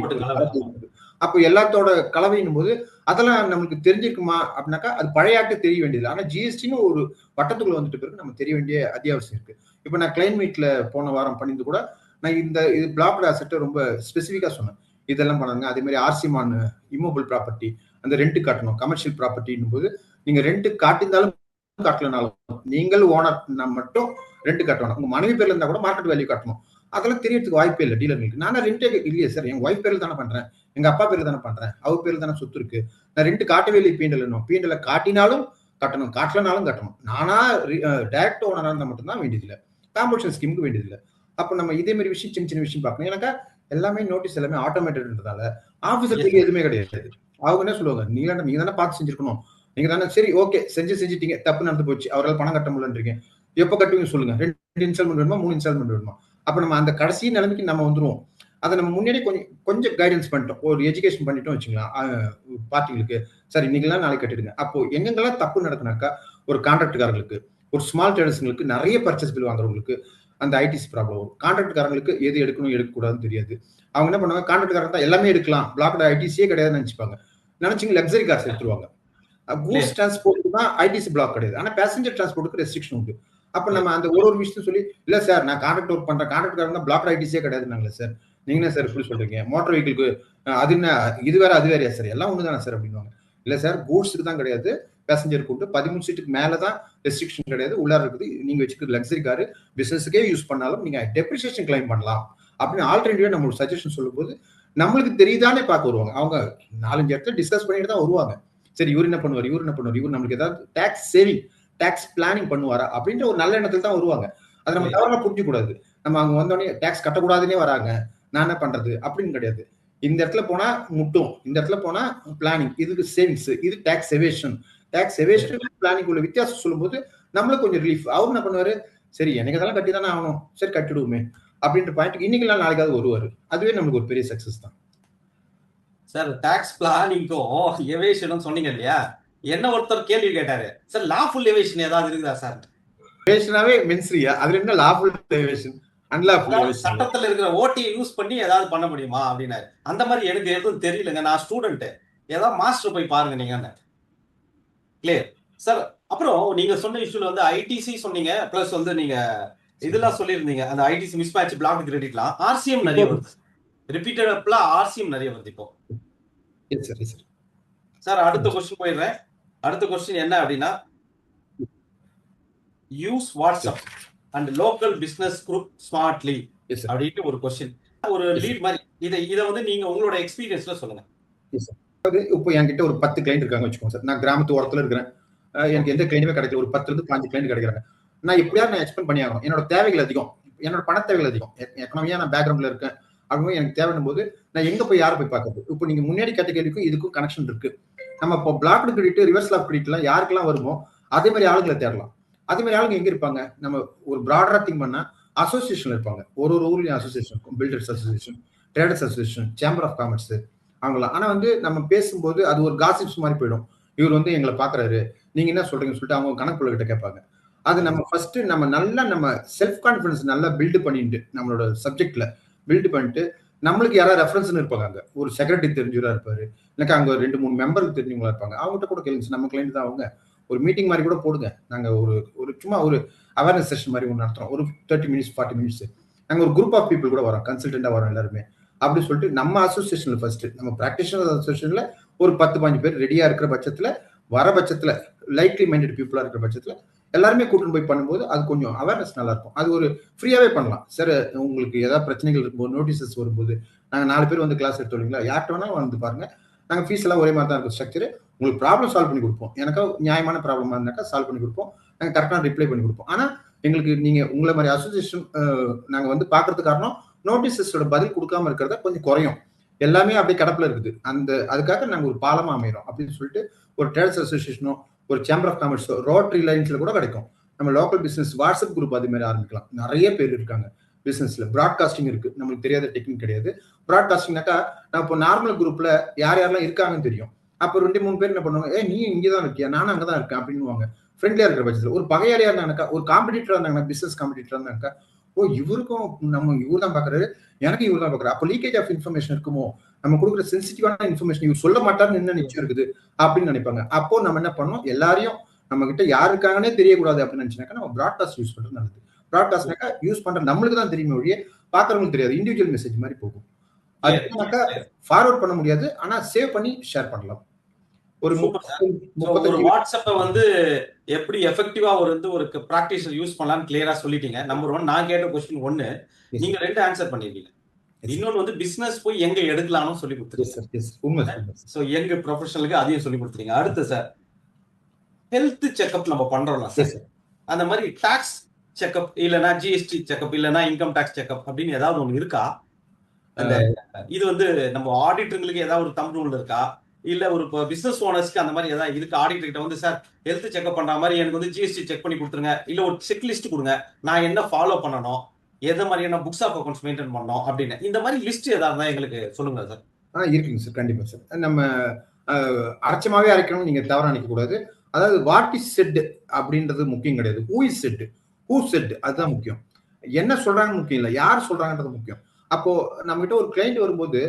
[SPEAKER 1] அப்போ எல்லாத்தோட கலவையினும் போது அதெல்லாம் நம்மளுக்கு தெரிஞ்சிருக்குமா அப்படின்னாக்கா அது பழைய ஆக்ட் தெரிய வேண்டியது. ஆனா ஜிஎஸ்டின்னு ஒரு வட்டத்துக்குள்ள வந்துட்டு பிறகு நம்ம தெரிய வேண்டிய அத்தியாவசியம் இருக்கு. இப்போ நான் கிளைன் மீட்ல போன வாரம் பண்ணிட்டு கூட நான் இது பிளாக்டு அசெட்டை ரொம்ப ஸ்பெசிஃபிக்கா சொன்னேன். இதெல்லாம் பண்ணாங்க. அதே மாதிரி ஆர்சிமான் இம்மோபிள் ப்ராப்பர்ட்டி அந்த ரெண்ட் காட்டணும். கமர்ஷியல் ப்ராப்பர்ட்டின் போது நீங்க ரெண்ட் காட்டியிருந்தாலும் காட்டலனாலும் நீங்கள் ஓனர் மட்டும் ரெண்ட் கட்டணும். உங்க மனைவி பேர்ல இருந்தா கூட மார்க்கெட் வேல்யூ கட்டணும். அதெல்லாம் தெரியறதுக்கு வாய்ப்பே இல்லை டீலர்களுக்கு. நான் ரெண்டே இல்லையே சார், என் ஒய்ஃப் பேர்ல தானே பண்றேன், எங்க அப்பா பேர்ல தானே பண்றேன், அவர் பேர்ல தானே சொத்து இருக்கு. நான் ரெண்ட் காட்டவே இல்லை பீண்டலும். பீண்டல காட்டினாலும் கட்டணும், காட்டலனாலும் கட்டணும். நானா டைரக்ட் ஓனரா இருந்தா மட்டும்தான் வேண்டியதில்லை, காம்பல்ஷன் ஸ்கீமுக்கு வேண்டியதில்லை. அப்போ நம்ம இதே மாதிரி விஷயம் சின்ன சின்ன விஷயம் பார்க்கணும். ஏன்னாக்கா எல்லாமே நோட்டீஸ் எல்லாமே ஆட்டோமேட்டட்ன்றதால ஆபீசருக்கு எதுவுமே கிடையாது. அவங்க என்ன சொல்லுவாங்க, நீங்க தானே பார்த்து செஞ்சிருக்கணும், நீங்க தானே சரி ஓகே செஞ்சுட்டீங்க, தப்பு நடந்து போச்சு, அவரால் பணம் கட்ட முடியலன்றீங்க, எப்போ கட்டுவீங்க சொல்லுங்க, 2 இன்ஸ்டால்மெண்ட் வேணுமா 3 இன்ஸ்டால்மெண்ட் வேணுமா. அப்ப நம்ம அந்த கடைசி நிலைமைக்கு நம்ம வந்துருவோம். அதை நம்ம முன்னாடி கொஞ்சம் கைடன்ஸ் பண்ணிட்டோம், ஒரு எஜுகேஷன் பண்ணிட்டோம் வச்சுக்கலாம் பார்ட்டிகளுக்கு. சரி இன்னைக்கெல்லாம் நாளைக்கு கட்டிடுங்க. அப்போ எங்கெங்கெல்லாம் தப்பு நடக்குனாக்கா ஒரு கான்ட்ராக்டுக்காரங்களுக்கு, ஒரு ஸ்மால் ட்ரேடர்ஸ்ங்களுக்கு, நிறைய பர்ச்சேஸ் பில் வாங்குறவங்களுக்கு அந்த ஐடிசி ப்ராப்ளம் வரும். கான்ட்ராக்டுக்காரங்களுக்கு எது எடுக்கணும் எடுக்கக்கூடாதுன்னு தெரியாது. அவங்க என்ன பண்ணுவாங்க, கான்ட்ராக்டுக்காரங்க தான் எல்லாமே எடுக்கலாம், பிளாக்டு ஐடிசியே கிடையாதுன்னு நினைச்சுப்பாங்க. நினைச்சிங்க லக்ஸரி கார்ஸ் எடுத்துருவாங்க. கூட்ஸ் டிரான்ஸ்போர்ட் தான் ஐடிசி பிளாக் கிடையாது. ஆனா பேசஞ்சர் டிரான்ஸ்போர்ட்டுக்கு ரெஸ்ட்ரிக்ஷன் உண்டு. அப்ப நம்ம அந்த ஒரு விஷயத்தையும் சொல்லி இல்ல சார் நான் கான்ட்ராக்ட் ஒர்க் பண்றேன், கான்ட்ராக்ட்காரங்க பிளாக் ஐடிசியே கிடையாதுன்னாங்களே சார், நீங்க என்ன சார் இப்படி சொல்றீங்க, மோட்டார் வெஹிக்கிளுக்கு அது என்ன இது வேற அது வேறையா சார், எல்லாம் ஒண்ணுதானே சார் அப்படின்வாங்க. இல்ல சார் கூட்ஸுக்கு தான் கிடையாது, பேசஞ்சர் கூட்டு 13 சீட்டுக்கு மேலதான் ரெஸ்ட்ரிக்ஷன் கிடையாது, உள்ளார இருக்குது. நீங்க வச்சுக்கிறது லக்ஸரி காரு பிசினஸுக்கே யூஸ் பண்ணாலும் நீங்க டெப்ரிசியேஷன் கிளைம் பண்ணலாம் அப்படின்னு ஆல்டர்னேட்டிவா நம்ம ஒரு சஜஷன் சொல்லும் போது நம்மளுக்கு தெரியுதானே பார்க்க வருவாங்க. அவங்க 4-5 இடத்துல டிஸ்கஸ் பண்ணிட்டு தான் வருவாங்க. சரி இவர் என்ன பண்ணுவார், இவர் நம்மளுக்கு ஏதாவது டாக்ஸ் சேவிங் டாக்ஸ் பிளானிங் பண்ணுவாரா அப்படின்ற ஒரு நல்ல எண்ணத்தில் தான் வருவாங்க. அதை நம்ம தவறாக புரிஞ்சு கூடாது. நம்ம அவங்க வந்தோடனே டாக்ஸ் கட்டக்கூடாதுன்னே வராங்க, நான் என்ன பண்றது அப்படின்னு கிடையாது. இந்த இடத்துல போனா முட்டும், இந்த இடத்துல போனா பிளானிங், இதுக்கு சேவிங்ஸ், இது டாக்ஸ் எவேஷன் பிளானிங் உள்ள வித்தியாசம் சொல்லும்போது நம்மளுக்கு கொஞ்சம் ரிலீஃப். அவர் என்ன பண்ணுவாரு, சரி எனக்கு அதெல்லாம் கட்டி தானே ஆகணும், சரி கட்டிடுவோமே அப்படின்ற பாயிண்ட் இன்னைக்கு நாளைக்காவது வருவாரு. அதுவே நம்மளுக்கு ஒரு பெரிய சக்சஸ் தான்
[SPEAKER 2] சார். டாக்ஸ் பிளானிங்கும் எவேஷனும் சொன்னீங்க இல்லையா, என்ன ஒருத்தர் கேள்வி கேட்டாரு, சார் லாஃபுல் எவேஷன் ஏதாவது இருக்குதா சார்?
[SPEAKER 1] எவேஷனாவே மென்ஸ்ரியா, அதுல என்ன லாஃபுல் எவேஷன் அன்லாஃபுல் எவேஷன்,
[SPEAKER 2] சட்டத்துல இருக்கிற ஓட்டியை யூஸ் பண்ணி ஏதாவது பண்ண முடியுமா அப்படின்னாரு. அந்த மாதிரி எனக்கு எதுவும் தெரியலங்க, நான் ஸ்டூடெண்ட், ஏதாவது மாஸ்டர் போய் பாருங்க நீங்க. Clear sir. அப்புறம் நீங்க சொன்ன இஷ்யூல வந்து ஐடிசி சொன்னீங்க, பிளஸ் வந்து நீங்க இதெல்லாம் சொல்லியிருந்தீங்க, அந்த ஐடிசி மிஸ் மேட்ச் பிளாக் கிரெடிட்லாம் ஆர்சிஎம் நிறைய வருது, ரிப்பீட்டட் ஆர்சிஎம் நிறைய வருது இப்போ. சார் அடுத்த கொஸ்டின் போயிடுறேன். அடுத்த கொஸ்டின் என்ன அப்படின்னா, use WhatsApp and local business group smartly அப்படின்ட்டு ஒரு கொஸ்டின், ஒரு லீட் மாதிரி. இதை வந்து நீங்க உங்களோட எக்ஸ்பீரியன்ஸ்ல சொல்லுங்க.
[SPEAKER 1] இப்போ என்கிட்ட ஒரு 10 கிளைண்ட் இருக்காங்க வச்சுக்கோங்க சார். நான் கிராமத்து ஓரத்துல இருக்கிறேன், எனக்கு எந்த கிளைண்டுமே கிடைக்கல, ஒரு 10 இருந்து 5 கிளைண்ட் கிடைக்கிறாங்க. நான் எப்படியா நான் எக்ஸ்பெண்ட் பண்ணி ஆகணும், என்னோட தேவைகள் அதிகம், என்னோட பண தேவைகள் அதிகம், எக்கனாமியா நான் பேக்ரவுண்ட்ல இருக்கேன் அப்படின்னு எனக்கு தேவைன்னும் போது நான் எங்க போய் யாரை போய் பார்க்கறது. இப்போ நீங்க முன்னாடி கேட்ட கேள்விக்கும் இதுக்கும் கனெக்ஷன் இருக்கு. நம்ம இப்போ blocked credit, reversal of credit எல்லாம் யாருக்கெல்லாம் வருமோ அதே மாதிரி ஆளுங்களை தேடலாம். அதே மாதிரி ஆளுங்க எங்க இருப்பாங்க, நம்ம ஒரு பிராடரா திங்க் பண்ணா அசோசியேஷன்ல இருப்பாங்க. ஒரு ஊர்லயும் அசோசியேஷன் இருக்கும், builders association, traders association, chamber of commerce அவங்களாம். ஆனா வந்து நம்ம பேசும்போது அது ஒரு காசிப்ஸ் மாதிரி போயிடும். இவர் வந்து எங்களை பாக்குறாரு, நீங்க என்ன சொல்றீங்கன்னு சொல்லிட்டு அவங்க கணக்குள்ள கிட்ட கேட்பாங்க. அது நம்ம ஃபர்ஸ்ட் நம்ம நல்லா நம்ம செல்ஃப் கான்பிடன்ஸ் நல்லா பில்டு பண்ணிட்டு நம்மளோட சப்ஜெக்ட்ல பில்டு பண்ணிட்டு, நம்மளுக்கு யாராவது ரெஃபரன்ஸ் இருப்பாங்க, அங்க ஒரு செக்ரட்டரி தெரிஞ்சவரா இருப்பாரு, எனக்கு அங்க 2-3 மெம்பருக்கு தெரிஞ்சவங்களா இருப்பாங்க, அவங்ககிட்ட கூட கேளுங்க, நம்ம கிளைண்ட் தான் அவங்க, ஒரு மீட்டிங் மாதிரி கூட போடுங்க. நாங்க ஒரு சும்மா ஒரு அவேர்னஸ் செஷன் மாதிரி ஒன்று நடத்துறோம், ஒரு 30 மினிட்ஸ் 40 மினிட்ஸ். நாங்க ஒரு குரூப் ஆஃப் பீப்புள் கூட வரோம், கன்சல்டண்டா வரோம் எல்லாருமே அப்படின்னு சொல்லிட்டு நம்ம அசோசியேஷன்ல ஃபர்ஸ்ட் நம்ம பிராக்டிஷனர் அசோசியேஷன்ல ஒரு 10-15 பேர் ரெடியா இருக்கிற பட்சத்துல, வர பட்சத்துல லைக்லி மைண்டட் பீப்புளா இருக்கிற பட்சத்துல எல்லாருமே கூட்டிட்டு போய் பண்ணும்போது அது கொஞ்சம் அவேர்னஸ் நல்லா இருக்கும். அது ஒரு ஃப்ரீயாவே பண்ணலாம். சார் உங்களுக்கு ஏதாவது பிரச்சனைகள் இருக்கும்போது, நோட்டீசஸ் வரும்போது, நாங்க 4 பேர் வந்து கிளாஸ் எடுத்து வரீங்களா, யார்கிட்ட வேணா வந்து பாருங்க, நாங்க ஃபீஸ் எல்லாம் ஒரே மாதிரி தான் இருக்கும் ஸ்ட்ரக்சர். உங்களுக்கு ப்ராப்ளம் சால்வ் பண்ணி கொடுப்போம், எனக்கு நியாயமான ப்ராப்ளமா இருந்தாக்கா சால்வ் பண்ணி கொடுப்போம், நாங்க கரெக்டான ரிப்ளை பண்ணி கொடுப்போம். ஆனா எங்களுக்கு நீங்க உங்களை மாதிரி அசோசியேஷன் நாங்க வந்து பாக்குறது காரணம் நோட்டீசஸோட பதில் கொடுக்காம இருக்கிறத கொஞ்சம் குறையும். எல்லாமே அப்படியே கடப்புல இருக்குது. அதுக்காக நாங்க ஒரு பாலமா அமைகிறோம் அப்படின்னு சொல்லிட்டு ஒரு ட்ரேடர்ஸ் அசோசியேஷனோ, ஒரு சேம்பர் ஆஃப் காமர்ஸோ, ரோட்டரி லைன்ஸ்ல கூட கிடைக்கும். நம்ம லோக்கல் பிசினஸ் வாட்ஸ்அப் குரூப் அது மாதிரி ஆரம்பிக்கலாம். நிறைய பேர் இருக்காங்க பிசினஸ்ல. பிராட்காஸ்டிங் இருக்கு. நம்மளுக்கு தெரியாத டெக்னிக் கிடையாது. பிராட்காஸ்டிங்னாக்கா நான் இப்போ நார்மல் குரூப்ல யார் யாரெல்லாம் இருக்காங்கன்னு தெரியும். அப்போ 2-3 பேர் என்ன பண்ணுவாங்க, நீ இங்கதான் இருக்கியா, நானும் அங்கதான் இருக்கேன் அப்படின்னு ஃப்ரெண்ட்லியா இருக்கிற பட்சத்தில். ஒரு பகையாளியா இருந்தாங்கனாக்கா, ஒரு காம்படிட்டரா இருந்தாங்கன்னா, பிசினஸ் காம்படிட்டரா இருந்தாங்கக்கா, இவருக்கும் நம்ம இவர் தான் பாக்குறாரு, எனக்கு இவர் தான் பாக்குறாரு. அப்போ லீக்கேஜ் ஆஃப் இன்ஃபர்மேஷன் இருக்குமோ, நம்ம கொடுக்குற சென்சிட்டிவான இன்ஃபர்மேஷன் இவர் சொல்ல மாட்டாருன்னு என்ன நிச்சயம் இருக்குது அப்படின்னு நினைப்பாங்க. அப்போ நம்ம என்ன பண்ணோம், எல்லாரையும் நம்ம கிட்ட யார் இருக்காங்கன்னே தெரியக்கூடாது அப்படின்னு நினைச்சுனாக்கா நம்ம பிராட்காஸ்ட் யூஸ் பண்றது நல்லது. பிராட்காஸ்ட்னாக்கா யூஸ் பண்ற நம்மளுக்கு தான் தெரியுமே ஒழிய பாக்குறவங்களுக்கு தெரியாது. இண்டிவிஜுவல் மெசேஜ் மாதிரி போகும். அதுனாக்கா ஃபார்வர்ட் பண்ண முடியாது. ஆனா சேவ் பண்ணி ஷேர் பண்ணலாம்.
[SPEAKER 2] ஒரு வாட்ஸ்அப்பை வந்து எப்படி எஃபெக்டிவா ஒரு பிராக்டிஸ் யூஸ் பண்ணலாம்னு கிளியரா சொல்லிட்டீங்க. நம்பர் 1. நான் கேட்ட கொஸ்டின் 1 நீங்க 2 ஆன்சர் பண்ணிருக்கீங்க. இன்னொன்னு வந்து பிசினஸ் போய் எங்க எடுக்கலாம்னு சொல்லி கொடுத்துருக்கீங்க. சோ எங்க ப்ரொஃபஷனலுக்கு அதையும் சொல்லி கொடுத்துருக்கீங்க. அடுத்து சார், ஹெல்த் செக்அப் நம்ம பண்றோம்ல சார், அந்த மாதிரி டாக்ஸ் செக்அப் இல்லைன்னா ஜிஎஸ்டி செக்அப் இல்லைன்னா இன்கம் டாக்ஸ் செக்அப் அப்படின்னு ஏதாவது ஒண்ணு இருக்கா? இது வந்து நம்ம ஆடிட்டர்களுக்கு ஏதாவது ஒரு தம் ரூல் இருக்கா? இல்ல ஒரு பிசினஸ் ஓனர்ஸ்க்கு அந்த மாதிரி ஏதாவது இதுக்கு ஆடிட்டர் கிட்ட வந்து சார் ஹெல்த் செக்அப் பண்ற மாதிரி எனக்கு வந்து ஜிஎஸ்டி செக் பண்ணி கொடுத்துருங்க, இல்ல ஒரு செக் லிஸ்ட் கொடுங்க, நான் என்ன ஃபாலோ பண்ணணும், எந்த மாதிரியான புக்ஸ் ஆஃப் அக்கௌண்ட்ஸ் மெயின்டைன் பண்ணணும் அப்படின்னு இந்த மாதிரி லிஸ்ட் ஏதாவது எங்களுக்கு சொல்லுங்க சார்.
[SPEAKER 1] இருக்குங்க சார், கண்டிப்பா சார். நம்ம அரைச்சமாவே அரைக்கணும் நீங்க தவறா நினைக்க கூடாது. அதாவது வாட் இஸ் செட் அப்படின்றது முக்கியம் கிடையாது. Who is set, who set அதுதான் முக்கியம். என்ன சொல்றாங்கன்னு முக்கியம் இல்லை, யார் சொல்றாங்கன்றது முக்கியம். அப்போ நம்ம கிட்ட ஒரு கிளைண்ட் வரும்போது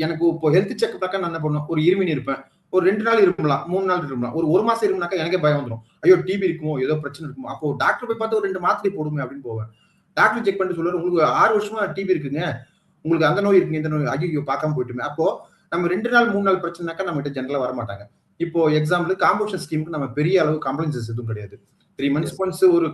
[SPEAKER 1] எனக்கு இப்போ ஹெல்த் செக்அப்னாக்கா நான் என்ன பண்ணுவேன், ஒரு இருமினி இருப்பேன், ஒரு 2 நாள் இருக்கலாம், 3 நாள் இருக்கலாம், ஒரு மாசம் இருமுனாக்கா எனக்கே பயம் வந்துடும். ஐயோ டிபி இருக்குமோ, ஏதோ பிரச்சனை இருக்குமோ. அப்போ டாக்டர் போய் பார்த்து ஒரு 2 மாத்திரை போடுங்க அப்படின்னு போவேன். டாக்டர் செக் பண்ணிட்டு சொல்லுவாரு, உங்களுக்கு 6 வருஷமா டிபி இருக்குங்க, உங்களுக்கு அந்த நோய் இருக்குங்க, இந்த நோய், ஐயோ பார்க்காம போயிட்டுமே. அப்போ நம்ம 2 நாள் 3 நாள் பிரச்சனைனாக்கா நம்ம கிட்ட ஜெனரலா வர மாட்டாங்க. இப்போ எக்ஸாம்பிள் காம்பவுண்ட் ஸ்கீமுக்கு நம்ம பெரிய அளவு கம்ப்ளைன்சஸ் எதுவும் கிடையாது. 3 months ஒன்ஸ் ஒரு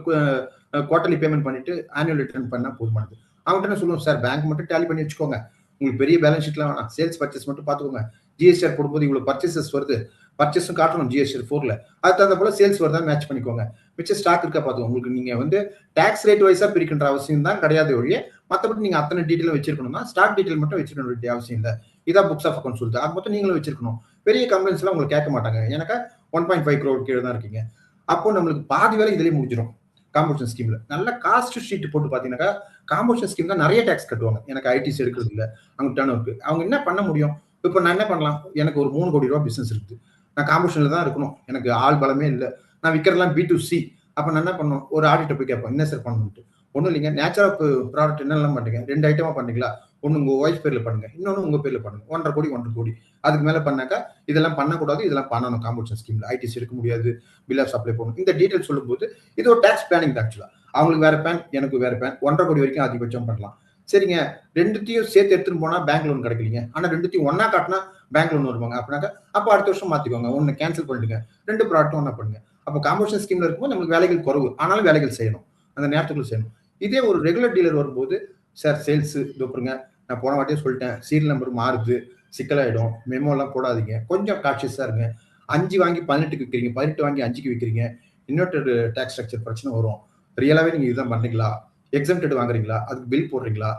[SPEAKER 1] குவார்டர்லி பேமெண்ட் பண்ணிட்டு ஆனுவல் ரிட்டர்ன் பண்ணா போதுமானது. அவங்ககிட்ட என்ன சொல்லுவோம், சார் பேங்க் மட்டும் டேலி பண்ணி வச்சுக்கோங்க, உங்களுக்கு பெரிய பேலன்ஸ் ஷீட்லாம் வேணாம், சேல்ஸ் பர்ச்சேஸ் மட்டும் பார்த்துக்கோங்க. ஜிஎஸ்டிஆர் போடும்போது இவ்வளவு பர்ச்சேசஸ் வருது, பர்ச்சேஸும் காட்டணும் ஜிஎஸ்டிஆர் 4ல, அது தகுந்த போல சேல்ஸ் வருதா மேட்ச் பண்ணிக்கோங்க, மிச்சம் ஸ்டாக் இருக்கா பார்த்துக்கோங்க. உங்களுக்கு நீங்க வந்து டாக்ஸ் ரேட் வைஸா பிரிக்கின்ற அவசியம் தான் கிடையாது ஒழிய மற்றபடி நீங்க அத்தனை டீட்டெயிலும் வச்சிருக்கணும் தான். ஸ்டாக் டீட்டெயில் மட்டும் வச்சிருக்க வேண்டிய அவசியம் இல்லை. இதான் புக்ஸ் ஆஃப் அக்கௌண்ட் சொல்லுது, அது மட்டும் நீங்களும் வச்சிருக்கணும். பெரிய கம்பெனிஸ் எல்லாம் உங்களுக்கு கேட்க மாட்டாங்க, எனக்கு 1.5 crore கீழே தான் இருக்கீங்க. அப்போ நம்மளுக்கு பாதி வேலை இதுலயே முடிஞ்சிடும். காம்பவுண்ட் ஸ்கீம்ல நல்ல காஸ்ட் ஷீட் போட்டு பாத்தீங்கன்னா காம்பவுண்ட் ஸ்கீம் தான் நிறைய டாக்ஸ் கட்டுவாங்க. எனக்கு ஐடிசி எடுக்கிறது இல்லை, அவங்க டர்ன் ஒர்க்கு. அவங்க என்ன பண்ண முடியும், இப்போ நான் என்ன பண்ணலாம், எனக்கு ஒரு 3 கோடி ரூபாய் பிசினஸ் இருக்குது, நான் காம்பவுண்ட்ல தான் இருக்கணும், எனக்கு ஆள் பலமே இல்லை, நான் விற்கிறதுலாம் B2C. அப்ப நான் என்ன பண்ணுவோம், ஒரு ஆடிட்டர் போய் கேட்பேன், என்ன சார் பண்ணணும்ட்டு. ஒன்றும் இல்லைங்க, நேச்சர் ஆஃப் ப்ராடக்ட் என்னெல்லாம் பண்ணுங்க, 2 ஐட்டமா பண்ணீங்களா, ஒன்று உங்க ஒய்ஃப் பேர்ல பண்ணுங்க, இன்னொன்று உங்க பேர்ல பண்ணுங்க, 1.5 கோடி அதுக்கு மேல பண்ணாக்கா இதெல்லாம் பண்ணக்கூடாது, இதெல்லாம் பண்ணணும். காம்பவுண்ட் ஸ்கீம்ல ஐடிசி எடுக்க முடியாது, பில் ஆஃப் சப்ளை போகணும், இந்த டீடைல் சொல்லும் போது இது ஒரு டாக்ஸ் பிளானிங் தான். ஆக்சுவலா அவங்களுக்கு வேற பேன், எனக்கு வேற பேன், 1.5 கோடி வரைக்கும் அதிகபட்சம் பண்ணலாம். சரிங்க, ரெண்டுத்தையும் சேர்த்து எடுத்துட்டு போனா பேங்க் லோன் கிடைக்கலீங்க, ஆனா ரெண்டுத்தையும் ஒன்னா காட்டினா பேங்க் லோன் வருவாங்க. அப்படின்னாக்கா அப்போ அடுத்த வருஷம் மாத்திக்கோங்க, ஒன்னு கேன்சல் பண்ணிடுங்க, 2 ப்ராடக்ட்டும் ஒன்னா பண்ணுங்க. அப்போ காம்பவுண்ட் ஸ்கீம்ல இருக்கும்போது நமக்கு வேலைகள் குறைவு, ஆனாலும் வேலைகள் செய்யணும், அந்த நேரத்துக்குள்ள செய்யணும். இதே ஒரு ரெகுலர் டீலர் வரும்போது, சார் சேல்ஸ் பாருங்க, நான் போன வாட்டியே சொல்லிட்டேன், சீரியல் நம்பர் மாறுது, சிக்கலாயிடும், மெமோ எல்லாம் போடாதீங்க, கொஞ்சம் கான்சியஸா இருங்க. 5 வாங்கி 18க்கு விற்கிறீங்க, 18 வாங்கி 5க்கு விற்கிறீங்க, இன்னொரு டாக்ஸ் ஸ்ட்ரக்சர் பிரச்சனை வரும். ரியலாவே நீங்க இதுதான் பண்றீங்களா, எக்ஸம்டட் வாங்குறீங்களா, அதுக்கு பில் போடுறீங்களா,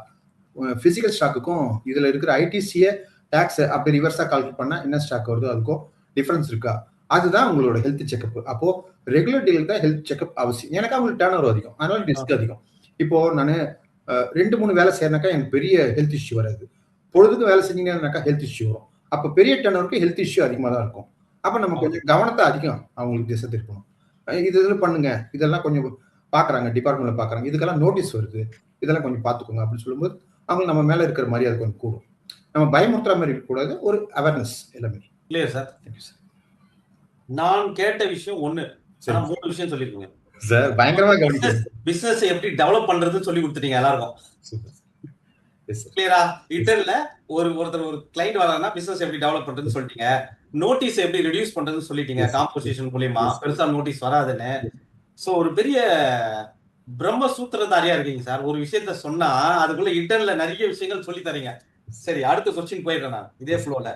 [SPEAKER 1] பிசிக்கல் ஸ்டாக்குக்கும் இதுல இருக்கிற ஐடிசியை டாக்ஸ் அப்படி ரிவர்ஸா கால்குலேட் பண்ணா என்ன ஸ்டாக் வருதோ அதுக்கும் டிஃபரன்ஸ் இருக்கா, அதுதான் உங்களோட ஹெல்த் செக்அப். அப்போ ரெகுலர் டீலுக்கு தான் ஹெல்த் செக்அப் அவசியம். எனக்கு அவங்களுக்கு டர்ன் ஓவர் அதிகம், அதனால ரிஸ்க் அதிகம். இப்போ நான் 2-3 வேலை செய்யறனாக்கா எனக்கு பெரிய ஹெல்த் இஷ்யூ வராது. பொழுதுக்கு வேலை செஞ்சீங்கன்னாக்கா ஹெல்த் இஷ்யூ வரும். அப்போ பெரிய டர்ன் ஓவருக்கு ஹெல்த் இஷ்யூ அதிகமாக தான் இருக்கும். அப்போ நம்ம கொஞ்சம் கவனத்தை அதிகம் அவங்களுக்கு திசை திருப்பணும். இது பண்ணுங்க, இதெல்லாம் கொஞ்சம் பாக்குறாங்க, டிபார்ட்மெண்ட்ல பாக்குறாங்க, இதுக்கெல்லாம் நோட்டீஸ் வருது, இதெல்லாம் கொஞ்சம் பாத்துக்கோங்க அப்படின்னு சொல்லும்போது அவங்க நம்ம மேல இருக்கிற மரியாதை கொஞ்சம் கூடும். நம்ம பயமுறுத்துற மாதிரி இருக்கக்கூடாது, ஒரு அவேர்னஸ் எல்லாமே.
[SPEAKER 2] Clear sir. நான் கேட்ட விஷயம் 1, 3 விஷயம் சொல்லிருக்கீங்க
[SPEAKER 1] சார். பயங்கரமா கவனிக்கிறேன்.
[SPEAKER 2] பிசினஸ் எப்படி டெவலப் பண்றதுன்னு சொல்லி கொடுத்துட்டீங்க எல்லாருக்கும். கிளியரா? ரிட்டர்ன்ல ஒருத்தர் ஒரு கிளைண்ட் வராங்கன்னா பிசினஸ் எப்படி டெவலப் பண்றதுன்னு சொல்லிட்டீங்க, நோட்டீஸ் எப்படி ரெடியூஸ் பண்றதுன்னு சொல்லிட்டீங்க, காம்போசிஷன் மூலியமா பெருசா நோட்டீஸ் வராதுன்னு. சோ ஒரு பெரிய பிரம்ம சூத்திரதாரியா இருக்கீங்க சார். ஒரு விஷயத்த சொன்னா அதுக்குள்ள இன்டர்ன்ல நிறைய விஷயங்கள் சொல்லி தரீங்க. சரி, அடுத்த கொஸ்டின் போயிடுறேன் நான் இதே ஃப்ளோல.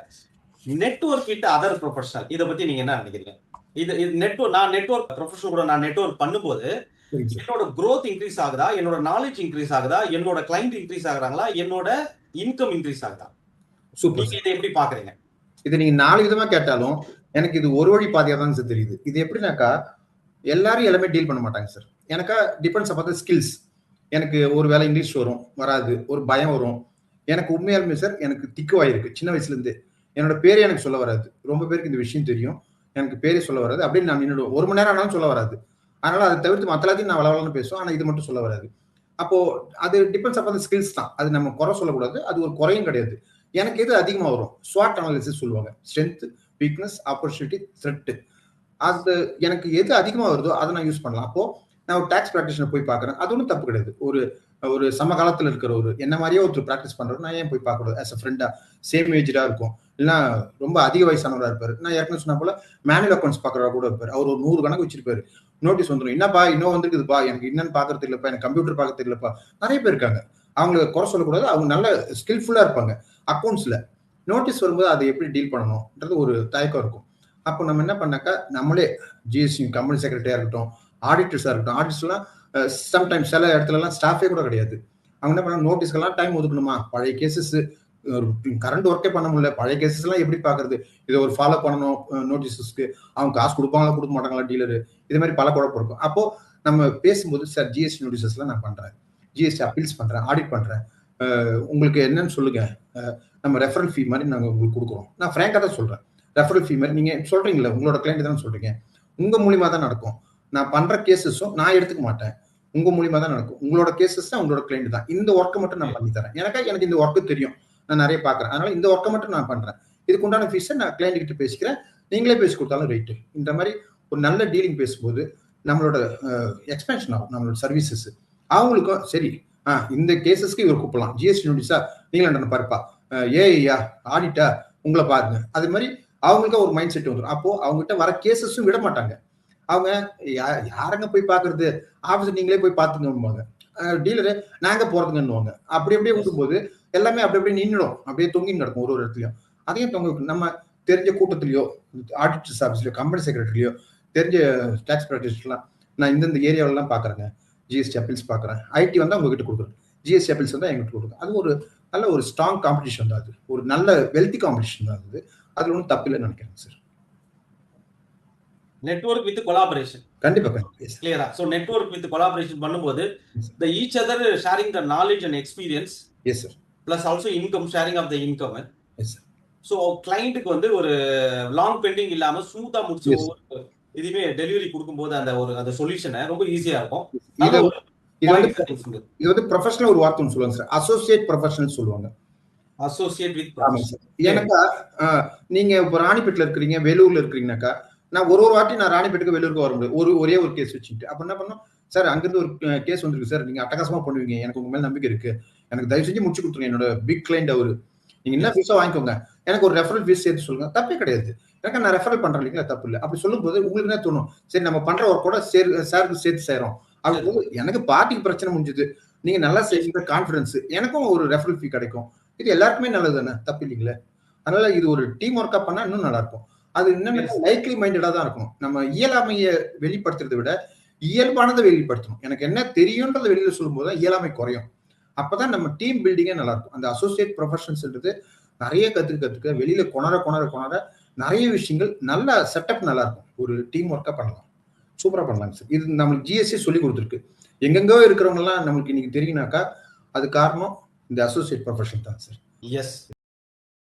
[SPEAKER 2] நெட்வொர்க் வித் அதர் ப்ரொஃபஷனல், இதை பத்தி நீங்க என்ன நினைக்கிறீங்க? இது நெட்வொர்க், நான் நெட்வொர்க் ப்ரொஃபஷனல் கூட நான் நெட்வொர்க் பண்ணும்போது
[SPEAKER 1] சரிங்க சார்.
[SPEAKER 2] என்னோட growth இன்க்ரீஸ் ஆகுதா, என்னோட நாலேஜ் இன்க்ரீஸ் ஆகுதா, என்னோட கிளைண்ட் இன்க்ரீஸ் ஆகுறாங்களா, என்னோட இன்கம் இன்க்ரீஸ் ஆகுதா?
[SPEAKER 1] சூப்பர்
[SPEAKER 2] நீங்க
[SPEAKER 1] சார்.
[SPEAKER 2] இதை எப்படி பாக்குறீங்க?
[SPEAKER 1] இதை நீங்க 4 விதமா கேட்டாலும் எனக்கு இது ஒரு வழி பாதையா தான் சார் தெரியுது. இது எப்படின்னாக்கா எல்லாரும் எல்லாமே டீல் பண்ண மாட்டாங்க சார். எனக்கா டிபெண்ட்ஸ் அப்பான் த ஸ்கில்ஸ். எனக்கு ஒரு வேளை இங்கிலீஷ் வரும், வராது. ஒரு பயம் வரும். எனக்கு உண்மையாலுமே சார் எனக்கு திக்குவாயிருக்கு சின்ன வயசுல இருந்து. என்னோட பேரே எனக்கு சொல்ல வராது. ரொம்ப பேருக்கு இந்த விஷயம் தெரியும். எனக்கு பேரே சொல்ல வராது. அப்படின்னு நான் நின்னுடுவேன். 1 மணி நேரம் ஆனாலும் சொல்ல வராது. அதனால அதை தவிர்த்து மத்த எல்லாத்தையும் நான் வளவளன்னு பேசுவேன். ஆனா இது மட்டும் சொல்ல வராது. அப்போ அது டிபெண்ட்ஸ் அப்பான் த ஸ்கில்ஸ் தான். அது நம்ம குறை சொல்லக்கூடாது. அது ஒரு குறையும் கிடையாது. எனக்கு எது அதிகமா வரும்? ஸ்வாட் அனாலிசிஸ் சொல்லுவாங்க. Strength, weakness, opportunity, thread. அது எனக்கு எது அதிகமா வருதோ அதை நான் யூஸ் பண்ணலாம். அப்போ நான் ஒரு டாக்ஸ் பிராக்டிஷனர் போய் பார்க்கறேன். அது ஒன்றும் தப்பு கிடையாது. ஒரு ஒரு சமகாலத்தில் இருக்கிற ஒரு என்ன மாதிரியே ஒருத்தர் ப்ராக்டிஸ் பண்றது நான் ஏன் போய் பார்க்கக்கூடாது? ஆஸ் அ ஃப்ரெண்டா சேம் ஏஜ்டா இருக்கும். இல்லைன்னா ரொம்ப அதிக வயசானவரா இருப்பாரு. நான் ஏற்கனவே சொன்ன போல மேனுவல் அக்கௌண்ட்ஸ் பார்க்கறவா கூட இருப்பாரு. அவர் ஒரு 100 கணக்கு வச்சிருப்பாரு. நோட்டீஸ் வந்துடும். என்னப்பா இன்னும் வந்துருக்குதுப்பா, எனக்கு என்னன்னு பார்க்கறது தெரியலப்பா, எனக்கு கம்ப்யூட்டர் பார்க்க தெரியலப்பா. நிறைய பேர் இருக்காங்க. அவங்களை குறை சொல்லக்கூடாது. அவங்க நல்ல ஸ்கில்ஃபுல்லா இருப்பாங்க அக்கௌண்ட்ஸ்ல. நோட்டீஸ் வரும்போது அதை எப்படி டீல் பண்ணணும்ன்றது ஒரு தயக்கம் இருக்கும். அப்போ நம்ம என்ன பண்ணாக்கா நம்மளே ஜிஎஸ்டி கம்பெனி செக்ரட்டரியா இருக்கட்டும், ஆடிட்டர்ஸா இருக்கட்டும். ஆடிட்டர்ஸ்லாம் சம்டைம்ஸ் சில இடத்துலலாம் ஸ்டாஃபே கூட கிடையாது. அவங்க என்ன பண்ணாங்க, நோட்டீஸ்க்கெல்லாம் டைம் ஒதுக்கணுமா? பழைய கேசஸ் கரண்ட் ஒர்க்கே பண்ண முடியல. பழைய கேசஸ் எல்லாம் எப்படி பாக்குறது? இதை ஒரு ஃபாலோ பண்ணணும் நோட்டீஸஸ்க்கு. அவங்க காசு கொடுப்பாங்களா கொடுக்க மாட்டாங்களா டீலரு? இது மாதிரி பல குழப்பம் இருக்கும். அப்போ நம்ம பேசும்போது சார் ஜிஎஸ்டி நோட்டீஸஸ்லாம் நான் பண்றேன், ஜிஎஸ்டி அப்பீல்ஸ் பண்றேன், ஆடிட் பண்றேன், உங்களுக்கு என்னன்னு சொல்லுங்க, நம்ம ரெஃபரல் ஃபீ மாதிரி நாங்கள் உங்களுக்கு கொடுக்குறோம். நான் ஃப்ராங்காக தான் சொல்றேன். ரெஃபரல் ஃபீ மாதிரி நீங்க சொல்றீங்களா, உங்களோட கிளைண்ட் தானே சொல்றீங்க, உங்க மூலியமா தான் நடக்கும். நான் பண்ற கேசஸும் நான் எடுத்துக்க மாட்டேன், உங்க மூலியமா தான் நடக்கும். உங்களோட கேசஸ் தான் உங்களோட கிளைண்ட் தான். இந்த ஒர்க்கை மட்டும் நான் பண்ணி தரேன். எனக்கு இந்த ஒர்க்கு தெரியும், நான் நிறைய பாக்குறேன். அதனால இந்த ஒர்க்கை மட்டும் நான் பண்றேன். இதுக்கு உண்டான ஃபீஸை நான் கிளைண்ட் கிட்ட பேசிக்கிறேன், நீங்களே பேசி கொடுத்தாலும் ரைட்டு. இந்த மாதிரி ஒரு நல்ல டீலிங் பேசும்போது நம்மளோட எக்ஸ்பென்ஷன் ஆகும், நம்மளோட சர்வீசஸ். அவங்களுக்கும் சரி, இந்த கேசஸ்க்கு இவர் கூப்பிடலாம், ஜிஎஸ்டி நோட்டீஸா நீங்களும் பாருப்பா, ஏஐயா ஆடிட்டா உங்களை பாருங்க. அது மாதிரி அவங்களுக்கு ஒரு மைண்ட் செட் வந்துடும். அப்போ அவங்ககிட்ட வர கேசஸும் விட மாட்டாங்க. அவங்க யாரங்க போய் பாக்குறது, ஆபீஸ் நீங்களே போய் பாத்துங்க, டீலரு நாங்க போறதுங்கன்னுவாங்க. அப்படி அப்படியே விடும்போது எல்லாமே அப்படி அப்படியே நின்றுடும், அப்படியே தொங்கி நடக்கும் ஒரு இடத்துலயும். அதையும் தொங்க நம்ம தெரிஞ்ச கூட்டத்திலயோ, ஆடிட்டர்ஸ் ஆஃபீஸ்லயோ, கம்பெனி செக்ரட்டரியோ, தெரிஞ்ச டாக்ஸ் பிராக்டிஷனர்லாம் நான் இந்தந்த ஏரியாவிலாம் பாக்குறேங்க, ஜிஎஸ்டி அப்பீல்ஸ் பாக்குறேன், ஐடி வந்தா உங்ககிட்ட கொடுக்குறேன், ஜிஎஸ்டி அப்பீல்ஸ் வந்தா எங்கிட்ட கொடுக்குறேன். அது ஒரு நல்ல ஒரு ஸ்ட்ராங் காம்படிஷன் தான். அது ஒரு நல்ல வெல்தி காம்படிஷன் தான். அதுல ஒன்றும் தப்பில்லைன்னு நினைக்கிறேன் சார்.
[SPEAKER 2] Network with collaboration.
[SPEAKER 1] கண்டிப்பா
[SPEAKER 2] கிளியரா? சோ நெட்வொர்க் வித் கொலாபரேஷன் பண்ணும்போது the each other sharing the knowledge and experience.
[SPEAKER 1] Yes sir.
[SPEAKER 2] Plus also income sharing of the income.
[SPEAKER 1] Yes sir.
[SPEAKER 2] So கிளையண்ட்டுக்கு வந்து ஒரு லாங் பெண்டிங் இல்லாம ஸ்மூத்தா முடிச்சு இதுவே டெலிவரி கொடுக்கும்போது அந்த சொல்யூஷனை ரொம்ப ஈஸியா இருக்கும். இது வந்து ப்ரொஃபஷனல் ஒரு வார்த்தை சொல்லுவாங்க சார், அசோசியேட் ப்ரொஃபஷனல் சொல்லுவாங்க. Associate with professional. ஏன்னாக்கா நீங்க இப்போ ராணிப்பேட்டில் இருக்கிறீங்க, வேலூர்ல இருக்கிறீங்கன்னாக்கா நான் ஒரு வாட்டி நான் ராணிப்பேட்டுக்கு வேலூருக்கு வர முடியும், ஒரே ஒரு கேஸ் வச்சுக்கிட்டு. அப்ப என்ன பண்ணோம் சார், அங்கிருந்து ஒரு கேஸ் வந்துருக்கு சார், நீங்க அட்டகாசமா பண்ணுவீங்க, எனக்கு உங்க மேல நம்பிக்கை இருக்கு, எனக்கு தயவு செஞ்சு முடிச்சு கொடுத்துருங்க, என்னோட பிக் கிளைண்ட் அவரு, நீங்க என்ன ஃபீஸா வாங்கிக்கோங்க, எனக்கு ஒரு ரெஃபரல் ஃபீஸ் சேர்த்து சொல்லுங்க. தப்பே கிடையாது, எனக்கு நான் ரெஃபரல் பண்றேன் இல்லைங்களா, தப்பு இல்லை. அப்படி சொல்லும் போது உங்களுக்கு என்ன தோணும், சரி நம்ம பண்ற ஒர்க் கூட சாருக்கு சேர்த்து செய்யறோம். அப்படி எனக்கு பார்ட்டிக்கு பிரச்சனை முடிஞ்சது, நீங்க நல்லா செய்யுற கான்ஃபிடன்ஸ், எனக்கும் ஒரு ரெஃபரல் ஃபீ கிடைக்கும். இது எல்லாருக்குமே நல்லது தானே, தப்பு இல்லைங்களா? அதனால இது ஒரு டீம் ஒர்க்கா பண்ணா இன்னும் நல்லா இருக்கும். அது இன்னும் லைக்லி மைண்டடா தான் இருக்கணும். நம்ம இயலாமையை வெளிப்படுத்துறதை விட இயல்பானதை வெளிப்படுத்தணும். எனக்கு என்ன தெரியும்ன்றதை வெளியில சொல்லும் போது இயலாமை குறையும். அப்பதான் நம்ம டீம் பில்டிங்கே நல்லா இருக்கும். அந்த அசோசியேட் ப்ரொஃபஷன்ஸ்ன்றது நிறைய கத்துக்க வெளியில கொணர நிறைய விஷயங்கள், நல்ல செட்டப் நல்லா இருக்கும். ஒரு டீம் ஒர்க்கா பண்ணலாம், சூப்பரா பண்ணலாங்க சார். இது நம்மளுக்கு ஜிஎஸ்டி சொல்லி கொடுத்துருக்கு. எங்கெங்கோ இருக்கிறவங்க எல்லாம் நம்மளுக்கு இன்னைக்கு தெரியும்னாக்கா அது காரணம் இந்த அசோசியேட் ப்ரொஃபஷன் தான் சார். எஸ்.